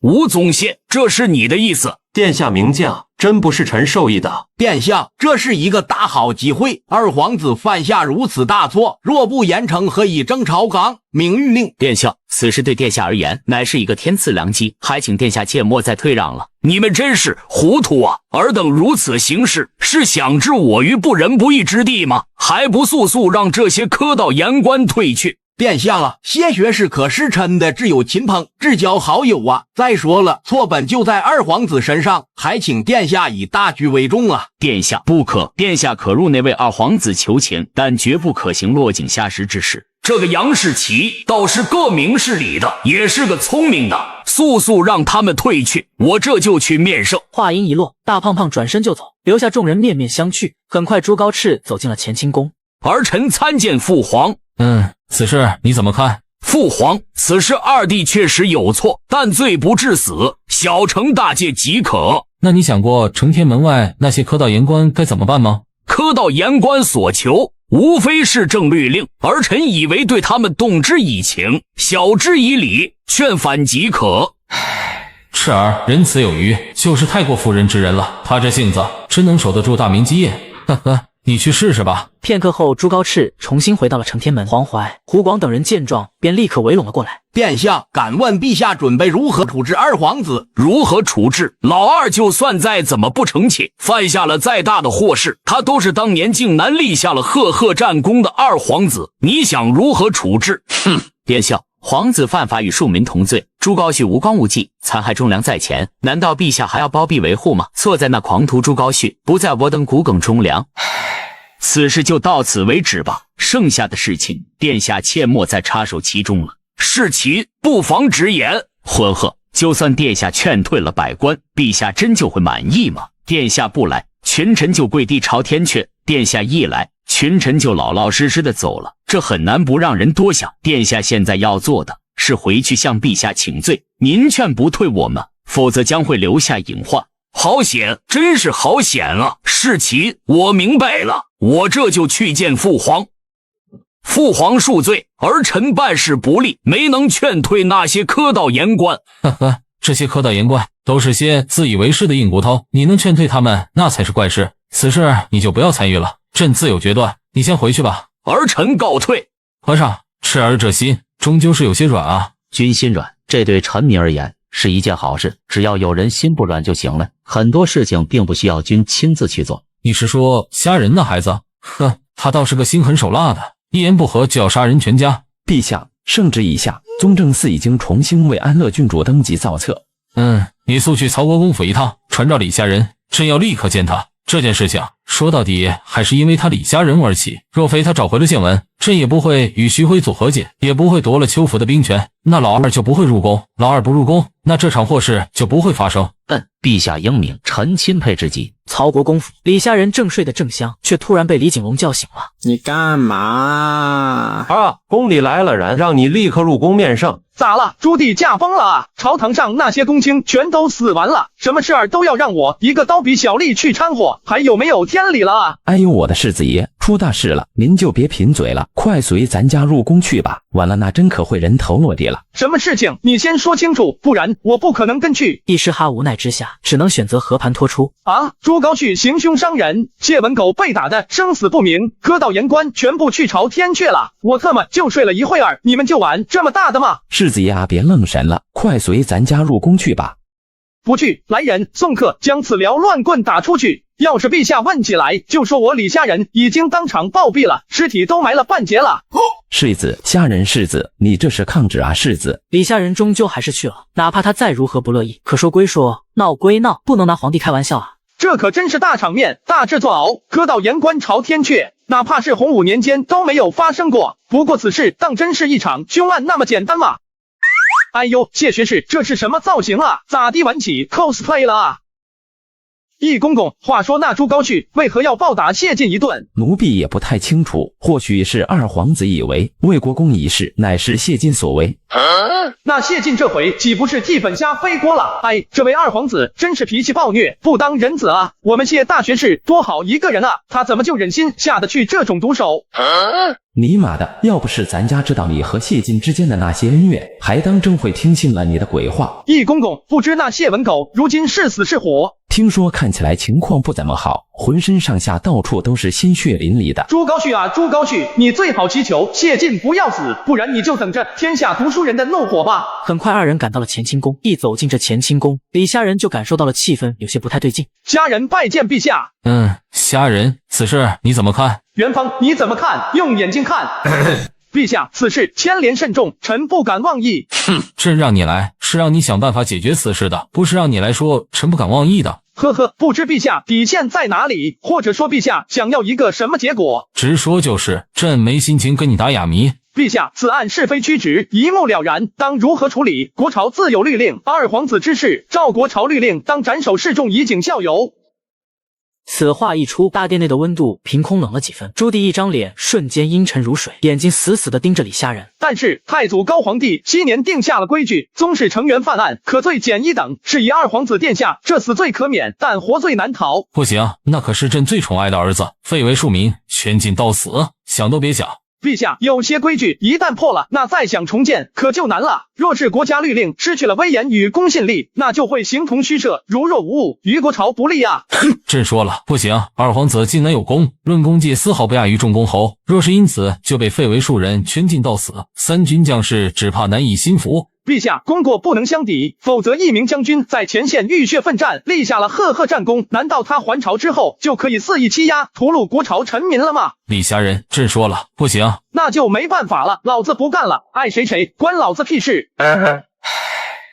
吴总宪，这是你的意思？殿下明鉴，真不是臣授意的。殿下，这是一个大好机会，二皇子犯下如此大错，若不严惩，何以正朝纲？明谕令。殿下，此事对殿下而言乃是一个天赐良机，还请殿下切莫再退让了。你们真是糊涂啊！尔等如此行事，是想置我于不仁不义之地吗？还不速速让这些科道言官退去！殿下啊，谢学是可是臣的挚友亲朋，至交好友啊。再说了，错本就在二皇子身上，还请殿下以大局为重啊。殿下不可，殿下可入内为二皇子求情，但绝不可行落井下石之事。这个杨士奇倒是个明事理的，也是个聪明的，速速让他们退去，我这就去面圣。话音一落，大胖胖转身就走，留下众人面面相觑。很快，朱高炽走进了乾清宫。儿臣参见父皇。此事你怎么看？父皇，此事二弟确实有错，但罪不至死，小惩大戒即可。那你想过承天门外那些科道言官该怎么办吗？科道言官所求无非是正律令，儿臣以为对他们动之以情，晓之以理，劝返即可。赤儿仁慈有余，就是太过妇人之仁了。他这性子真能守得住大明基业？呵呵，你去试试吧。片刻后，朱高炽重新回到了承天门。黄怀、胡广等人见状，便立刻围拢了过来。殿下，敢问陛下准备如何处置二皇子？如何处置？老二就算再怎么不成器，犯下了再大的祸事，他都是当年靖难立下了赫赫战功的二皇子，你想如何处置？殿下，皇子犯法与庶民同罪，朱高煦无光无忌，残害忠良在前，难道陛下还要包庇维护吗？错在那狂徒朱高煦，不在我等骨鲠忠良。此事就到此为止吧，剩下的事情，殿下切莫再插手其中了。是其不妨直言。浑赫，就算殿下劝退了百官，陛下真就会满意吗？殿下不来，群臣就跪地朝天阙；殿下一来，群臣就老老实实的走了，这很难不让人多想。殿下现在要做的是回去向陛下请罪，您劝不退我们，否则将会留下隐患。好险，真是好险啊！是其，我明白了，我这就去见父皇。父皇恕罪，儿臣办事不力，没能劝退那些科道言官。呵呵，这些科道言官都是些自以为是的硬骨头，你能劝退他们，那才是怪事。此事你就不要参与了，朕自有决断，你先回去吧。儿臣告退。和尚，赤儿这心终究是有些软啊。君心软，这对臣民而言是一件好事，只要有人心不软就行了。很多事情并不需要君亲自去做。你是说虾仁那孩子？呵，他倒是个心狠手辣的，一言不合就要杀人全家。陛下，圣旨已下，宗正寺已经重新为安乐郡主登记造册。你速去曹国公府一趟，传召李虾仁，朕要立刻见他。这件事情说到底还是因为他李虾仁而起，若非他找回了建文，朕也不会与徐辉祖和解，也不会夺了邱府的兵权，那老二就不会入宫，老二不入宫，那这场祸事就不会发生。陛下英明，臣钦佩至极。曹国公府，李虾仁正睡得正香，却突然被李景龙叫醒了。你干嘛？宫里来了人，让你立刻入宫面圣。咋了？朱棣驾崩了啊！朝堂上那些公卿全都死完了，什么事儿都要让我一个刀笔小吏去掺和，还有没有天理了啊？哎呦，我的世子爷，出大事了，您就别贫嘴了，快随咱家入宫去吧，完了那真可会人头落地了。什么事情？你先说清楚，不然我不可能跟去。帝释哈无奈之下，只能选择和盘托出。朱高煦行凶伤人，谢文狗被打得生死不明，哥到言官全部去朝天阙了。我特么就睡了一会儿，你们就玩这么大的吗？世子爷啊，别愣神了，快随咱家入宫去吧。不去，来人，送客将此撩乱棍打出去。要是陛下问起来，就说我李虾仁已经当场暴毙了，尸体都埋了半截了。世子，虾仁世子，你这是抗旨啊！世子，李虾仁终究还是去了，哪怕他再如何不乐意，可说归说，闹归闹，不能拿皇帝开玩笑啊！这可真是大场面，大制作鳌，哥到言官朝天阙，哪怕是洪武年间都没有发生过。不过此事当真是一场凶案那么简单吗？哎呦，谢学士，这是什么造型啊？咋地玩起 cosplay 了啊？易公公，话说那朱高煦为何要暴打谢晋一顿？奴婢也不太清楚，或许是二皇子以为魏国公一事乃是谢晋所为。那谢晋这回岂不是替本家背锅了？哎，这位二皇子真是脾气暴虐，不当人子啊！我们谢大学士多好一个人啊，他怎么就忍心下得去这种毒手？尼玛的，要不是咱家知道你和谢晋之间的那些恩怨，还当真会听信了你的鬼话。易公公，不知那谢文狗如今是死是活？听说看起来情况不怎么好，浑身上下到处都是鲜血淋漓的。朱高煦啊，朱高煦，你最好祈求谢晋不要死，不然你就等着天下读书人的怒火吧。很快二人赶到了乾清宫，一走进这乾清宫，李虾仁就感受到了气氛有些不太对劲。虾仁拜见陛下。虾仁，此事你怎么看？元芳，你怎么看？用眼睛看。陛下，此事牵连慎重，臣不敢妄议。哼，朕让你来是让你想办法解决此事的，不是让你来说臣不敢妄议的。呵呵，不知陛下底线在哪里，或者说陛下想要一个什么结果？直说就是，朕没心情跟你打哑谜。陛下，此案是非曲直，一目了然，当如何处理？国朝自有律令，二皇子之事，照国朝律令，当斩首示众，以儆效尤。此话一出，大殿内的温度凭空冷了几分。朱棣一张脸瞬间阴沉如水，眼睛死死地盯着李虾仁。但是太祖高皇帝7年定下了规矩，宗室成员犯案可罪减1等，是以二皇子殿下这死罪可免，但活罪难逃。不行，那可是朕最宠爱的儿子，废为庶民，圈禁到死，想都别想。陛下，有些规矩一旦破了，那再想重建可就难了。若是国家律令失去了威严与公信力，那就会形同虚设，如若无物，于国朝不利啊。朕说了，不行，二皇子近南有功，论功绩丝毫不亚于众公侯，若是因此就被废为庶人，圈禁到死，三军将士只怕难以心服。陛下，功过不能相抵，否则一名将军在前线浴血奋战，立下了赫赫战功，难道他还朝之后就可以肆意欺压、屠戮国朝臣民了吗？李虾仁，朕说了，不行，那就没办法了，老子不干了，爱谁谁，关老子屁事。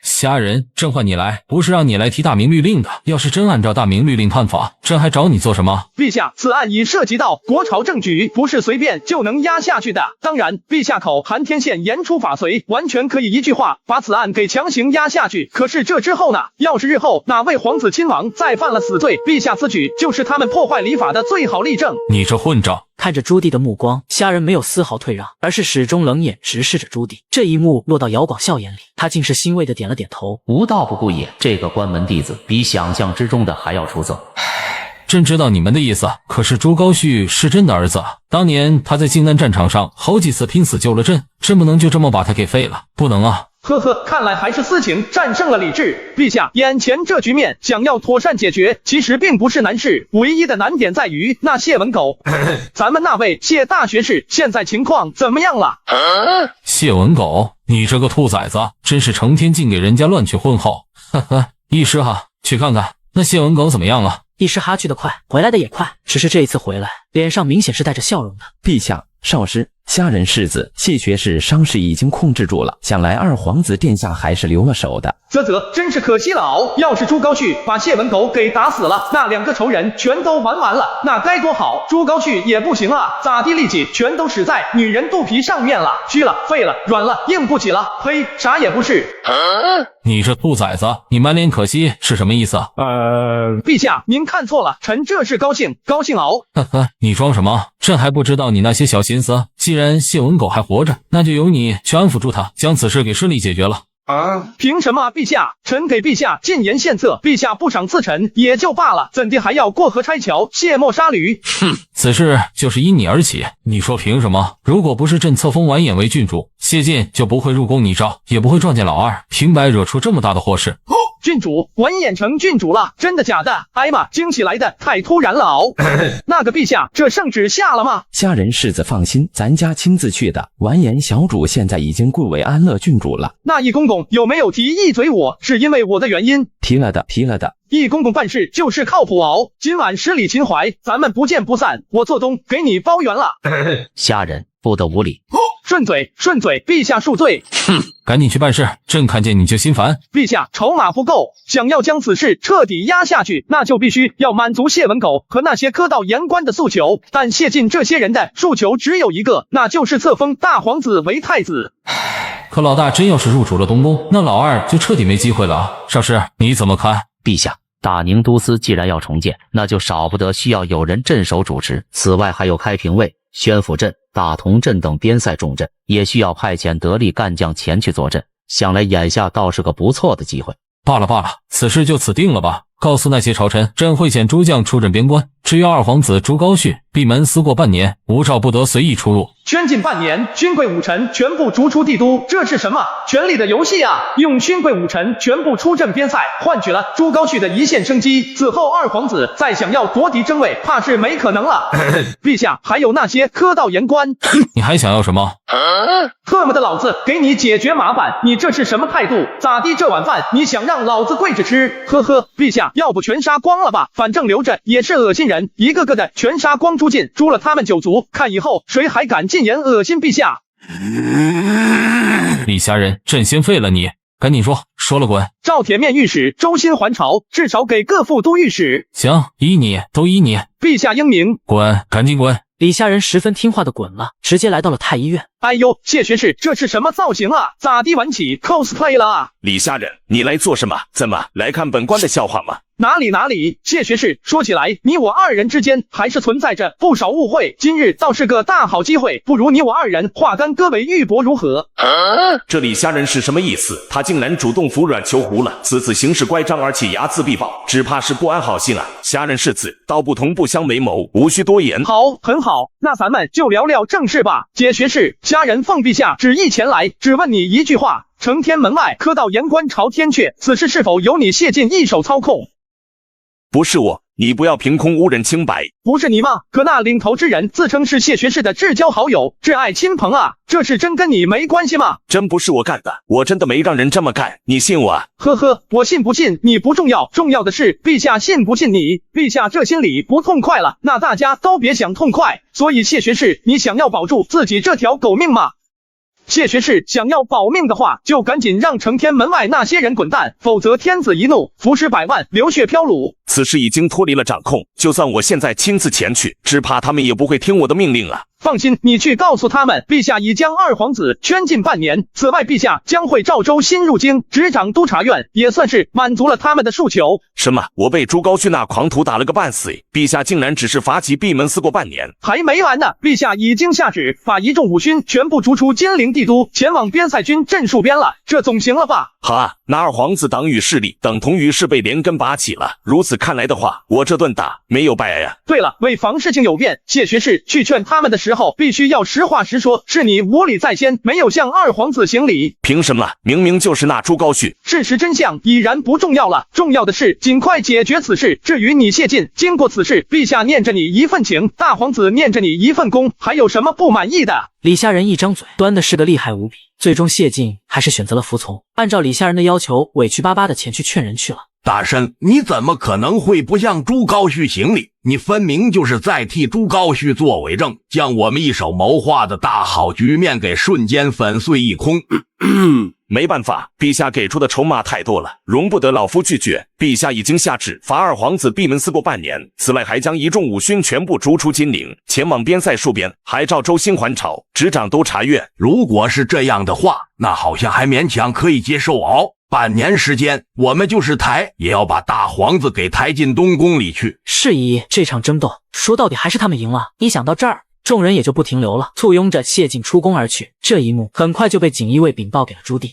虾仁，朕唤你来，不是让你来提大明律令的。要是真按照大明律令判法，朕还找你做什么？陛下，此案已涉及到国朝政局，不是随便就能压下去的。当然，陛下口含天宪言出法随，完全可以一句话把此案给强行压下去。可是这之后呢？要是日后哪位皇子亲王再犯了死罪，陛下此举就是他们破坏礼法的最好例证。你这混账！看着朱棣的目光，虾仁没有丝毫退让，而是始终冷眼直视着朱棣。这一幕落到姚广孝眼里，他竟是欣慰的点了点头。无道不顾也，这个关门弟子比想象之中的还要出色。朕知道你们的意思，可是朱高煦是朕的儿子，当年他在靖难战场上好几次拼死救了朕，朕不能就这么把他给废了，不能啊！呵呵，看来还是私情战胜了理智。陛下，眼前这局面想要妥善解决，其实并不是难事，唯一的难点在于那谢文狗。咱们那位谢大学士现在情况怎么样了？谢文狗，你这个兔崽子，真是成天净给人家乱取混号。呵呵，医师哈，去看看那谢文狗怎么样了。医师哈去得快，回来的也快，只是这一次回来，脸上明显是带着笑容的。陛下，少师，虾仁世子谢学士伤势已经控制住了，想来二皇子殿下还是留了手的。真是可惜了哦！要是朱高煦把谢文狗给打死了，那两个仇人全都玩完了，那该多好！朱高煦也不行啊，咋地力气全都使在女人肚皮上面了，虚了、废了、软了，硬不起了，呸，啥也不是。你这兔崽子，你满脸可惜是什么意思？陛下，您看错了，臣这是高兴熬。呵呵，你装什么？朕还不知道你那些小心思。既然谢文狗还活着，那就由你去安抚住他，将此事给顺利解决了。凭什么啊，陛下？臣给陛下进言献策，陛下不赏赐臣也就罢了，怎地还要过河拆桥、卸磨杀驴？哼，此事就是因你而起，你说凭什么？如果不是朕册封完颜为郡主，谢晋就不会入宫拟诏，也不会撞见老二，平白惹出这么大的祸事。郡主，文眼成郡主了，真的假的？哎妈，惊喜来的太突然了哦。那个陛下，这圣旨下了吗？虾仁世子放心，咱家亲自去的。完颜小主现在已经贵为安乐郡主了。那易公公有没有提一嘴我是因为我的原因？提了的。易公公办事就是靠谱哦。今晚十里秦淮，咱们不见不散。我做东给你包圆了。虾仁不得无礼。顺嘴，陛下恕罪。哼，赶紧去办事，朕看见你就心烦。陛下筹码不够，想要将此事彻底压下去，那就必须要满足谢文狗和那些科道言官的诉求。但谢晋这些人的诉求只有一个，那就是册封大皇子为太子。可老大真要是入主了东宫，那老二就彻底没机会了啊！少师，你怎么看？陛下，大宁都司既然要重建，那就少不得需要有人镇守主持。此外，还有开平卫、宣府镇、大同镇等边塞重镇，也需要派遣得力干将前去坐镇。想来眼下倒是个不错的机会。罢了，此事就此定了吧。告诉那些朝臣，朕会遣诸将出镇边关。至于二皇子朱高煦，闭门思过半年，无诏不得随意出入。圈禁半年，勋贵武臣全部逐出帝都，这是什么权力的游戏啊？用勋贵武臣全部出镇边塞，换取了朱高煦的一线生机。此后二皇子再想要夺嫡争位，怕是没可能了。陛下，还有那些科道言官，你还想要什么？特么的，老子给你解决麻烦，你这是什么态度？咋地？这碗饭你想让老子跪着吃？呵呵，陛下，要不全杀光了吧？反正留着也是恶心人，一个个的全杀光诛尽，诛了他们9族，看以后谁还敢进言恶心陛下。李虾仁，朕先废了你，赶紧说了滚。赵铁面御史周薪还朝，至少给各副都御史。行，依你。陛下英明。滚，赶紧滚。李虾仁十分听话的滚了，直接来到了太医院。哎呦，谢学士，这是什么造型啊？咋地玩起 cosplay 了啊？李虾仁，你来做什么？怎么来看本官的笑话吗？哪里，谢学士，说起来，你我二人之间还是存在着不少误会。今日倒是个大好机会，不如你我二人化干戈为玉帛如何？这李虾仁是什么意思？他竟然主动服软求胡了，此次行事乖张而且睚眦必报，只怕是不安好心了。虾仁世子，道不同不相为谋，无需多言。好，很好，那咱们就聊聊正事吧。解学士，虾仁奉陛下旨意前来，只问你一句话：承天门外科道言官朝天阙，此事是否由你谢晋一手操控？不是我，你不要凭空污人清白。不是你吗？可那领头之人自称是谢学士的至交好友、挚爱亲朋啊，这是真跟你没关系吗？真不是我干的，我真的没让人这么干，你信我啊？呵呵，我信不信你不重要，重要的是陛下信不信你。陛下这心里不痛快了，那大家都别想痛快。所以谢学士，你想要保住自己这条狗命吗？谢学士想要保命的话，就赶紧让承天门外那些人滚蛋，否则天子一怒，伏尸百万，流血飘橹。此事已经脱离了掌控，就算我现在亲自前去，只怕他们也不会听我的命令啊。放心，你去告诉他们，陛下已将二皇子圈禁半年。此外，陛下将会赵州新入京，执掌督察院，也算是满足了他们的诉求。什么？我被朱高煦那狂徒打了个半死，陛下竟然只是罚其闭门思过半年？还没完呢，陛下已经下旨，把一众武勋全部逐出金陵帝都，前往边塞军镇戍边了，这总行了吧？好啊，那二皇子党羽势力等同于是被连根拔起了。如此看来的话，我这顿打没有败呀。对了，为防事情有变，谢学士去劝他们的时候，必须要实话实说，是你无礼在先，没有向二皇子行礼。凭什么？明明就是那朱高煦。事实真相已然不重要了，重要的是尽快解决此事。至于你谢晋，经过此事，陛下念着你一份情，大皇子念着你一份功，还有什么不满意的？李虾仁一张嘴，端的是个厉害无比。最终谢晋还是选择了服从，按照李虾仁的要求，委屈巴巴的前去劝人去了。大神，你怎么可能会不向朱高煦行礼？你分明就是在替朱高煦做伪证，将我们一手谋划的大好局面给瞬间粉碎一空。没办法，陛下给出的筹码太多了，容不得老夫拒绝。陛下已经下旨罚二皇子闭门思过半年，此外还将一众武勋全部逐出金陵，前往边塞戍边，还召周兴还朝，执掌督察院。如果是这样的话，那好像还勉强可以接受哦。半年时间，我们就是抬，也要把大皇子给抬进东宫里去。是以这场争斗，说到底还是他们赢了。一想到这儿，众人也就不停留了，簇拥着谢晋出宫而去。这一幕很快就被锦衣卫禀报给了朱棣。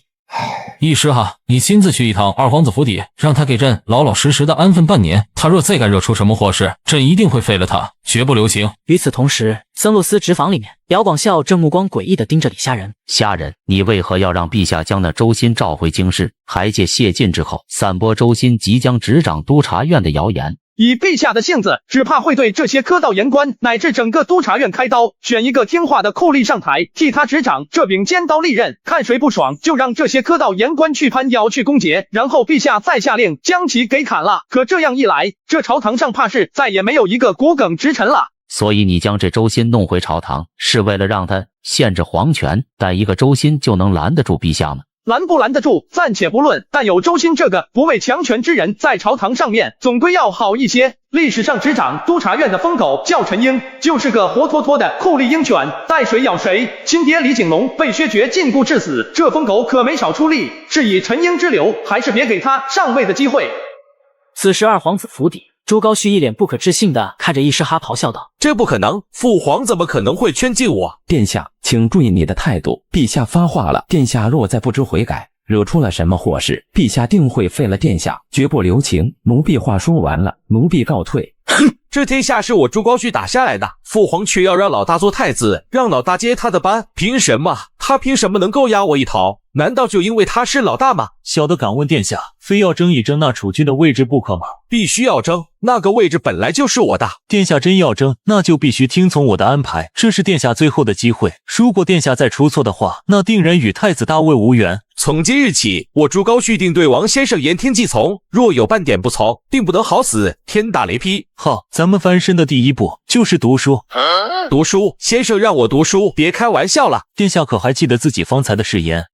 义师哈，你亲自去一趟二皇子府邸，让他给朕老老实实的安分半年。他若再敢惹出什么祸事，朕一定会废了他，绝不留情。与此同时，僧路司直房里面，姚广孝正目光诡异地盯着李虾仁。虾仁，你为何要让陛下将那周欣召回京师，还借谢晋之后散播周欣即将执掌督察院的谣言？以陛下的性子，只怕会对这些科道言官乃至整个督察院开刀，选一个听话的酷吏上台，替他执掌这柄尖刀利刃，看谁不爽就让这些科道言官去攀咬去攻讦，然后陛下再下令将其给砍了。可这样一来，这朝堂上怕是再也没有一个骨梗直臣了。所以你将这周欣弄回朝堂，是为了让他限制皇权，但一个周欣就能拦得住陛下吗？拦不拦得住暂且不论，但有周欣这个不畏强权之人在朝堂上面，总归要好一些。历史上执掌督察院的疯狗叫陈英，就是个活脱脱的酷吏鹰犬，带谁咬谁。亲爹李景龙被削爵禁锢致死，这疯狗可没少出力，是以陈英之流，还是别给他上位的机会。此时二皇子府邸，朱高煦一脸不可置信地看着义师哈咆哮道：“这不可能，父皇怎么可能会圈禁我？殿下，请注意你的态度，陛下发话了，殿下若再不知悔改，惹出了什么祸事，陛下定会废了殿下，绝不留情。奴婢话说完了，奴婢告退。”哼，这天下是我朱高煦打下来的，父皇却要让老大做太子，让老大接他的班，凭什么？他凭什么能够压我一头？难道就因为他是老大吗？小的敢问殿下，非要争一争那储君的位置不可吗？必须要争，那个位置本来就是我的。殿下真要争，那就必须听从我的安排，这是殿下最后的机会。如果殿下再出错的话，那定然与太子大位无缘。从今日起，我朱高煦定对王先生言听计从，若有半点不从，定不得好死，天打雷劈。好，咱们翻身的第一步就是读书。读书？先生让我读书，别开玩笑了。殿下可还记得自己方才的誓言？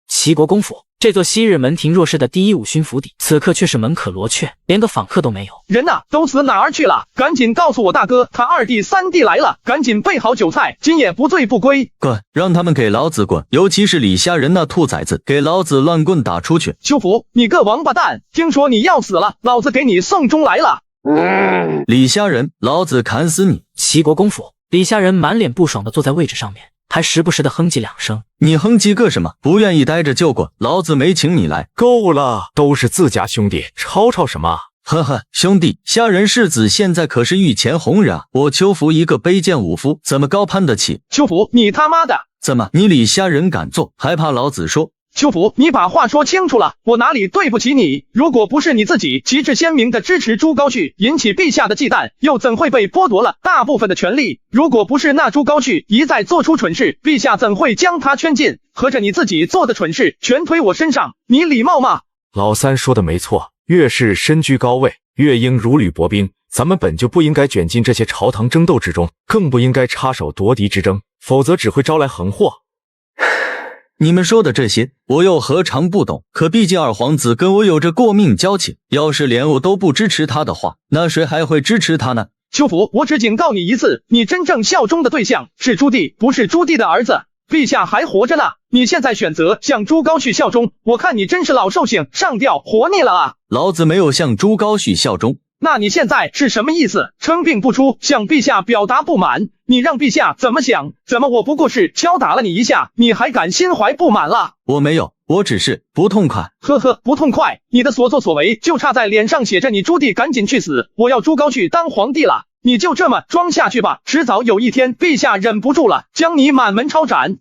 齐国公府，这座昔日门庭若市的第一武勋府邸，此刻却是门可罗雀，连个访客都没有。人呐，都死哪儿去了？赶紧告诉我大哥，他二弟三弟来了，赶紧备好酒菜，今夜不醉不归。滚！让他们给老子滚！尤其是李虾仁那兔崽子，给老子乱棍打出去！邱福，你个王八蛋，听说你要死了，老子给你送终来了。李虾仁，老子砍死你！齐国公府，李虾仁满脸不爽地坐在位置上面，还时不时地哼唧两声。你哼唧个什么？不愿意待着就滚，老子没请你来。够了，都是自家兄弟，吵什么？呵呵，兄弟，虾仁世子现在可是御前红人啊！我邱福一个卑贱武夫，怎么高攀得起？邱福，你他妈的！怎么，你李虾仁敢做，还怕老子说？邱福，你把话说清楚了，我哪里对不起你？如果不是你自己旗帜鲜明的支持朱高煦，引起陛下的忌惮，又怎会被剥夺了大部分的权利？如果不是那朱高煦一再做出蠢事，陛下怎会将他圈禁？合着你自己做的蠢事全推我身上，你礼貌吗？老三说的没错，越是身居高位，越应如履薄冰。咱们本就不应该卷进这些朝堂争斗之中，更不应该插手夺嫡之争，否则只会招来横祸。你们说的这些，我又何尝不懂？可毕竟二皇子跟我有着过命交情，要是连我都不支持他的话，那谁还会支持他呢？邱福，我只警告你一次，你真正效忠的对象是朱棣，不是朱棣的儿子。陛下还活着呢，你现在选择向朱高煦效忠，我看你真是老寿星上吊活腻了啊！老子没有向朱高煦效忠。那你现在是什么意思？称病不出，向陛下表达不满，你让陛下怎么想？怎么我不过是敲打了你一下，你还敢心怀不满了？我没有，我只是不痛快。呵呵，不痛快？你的所作所为就差在脸上写着你朱棣赶紧去死，我要朱高煦当皇帝了。你就这么装下去吧，迟早有一天陛下忍不住了，将你满门抄斩。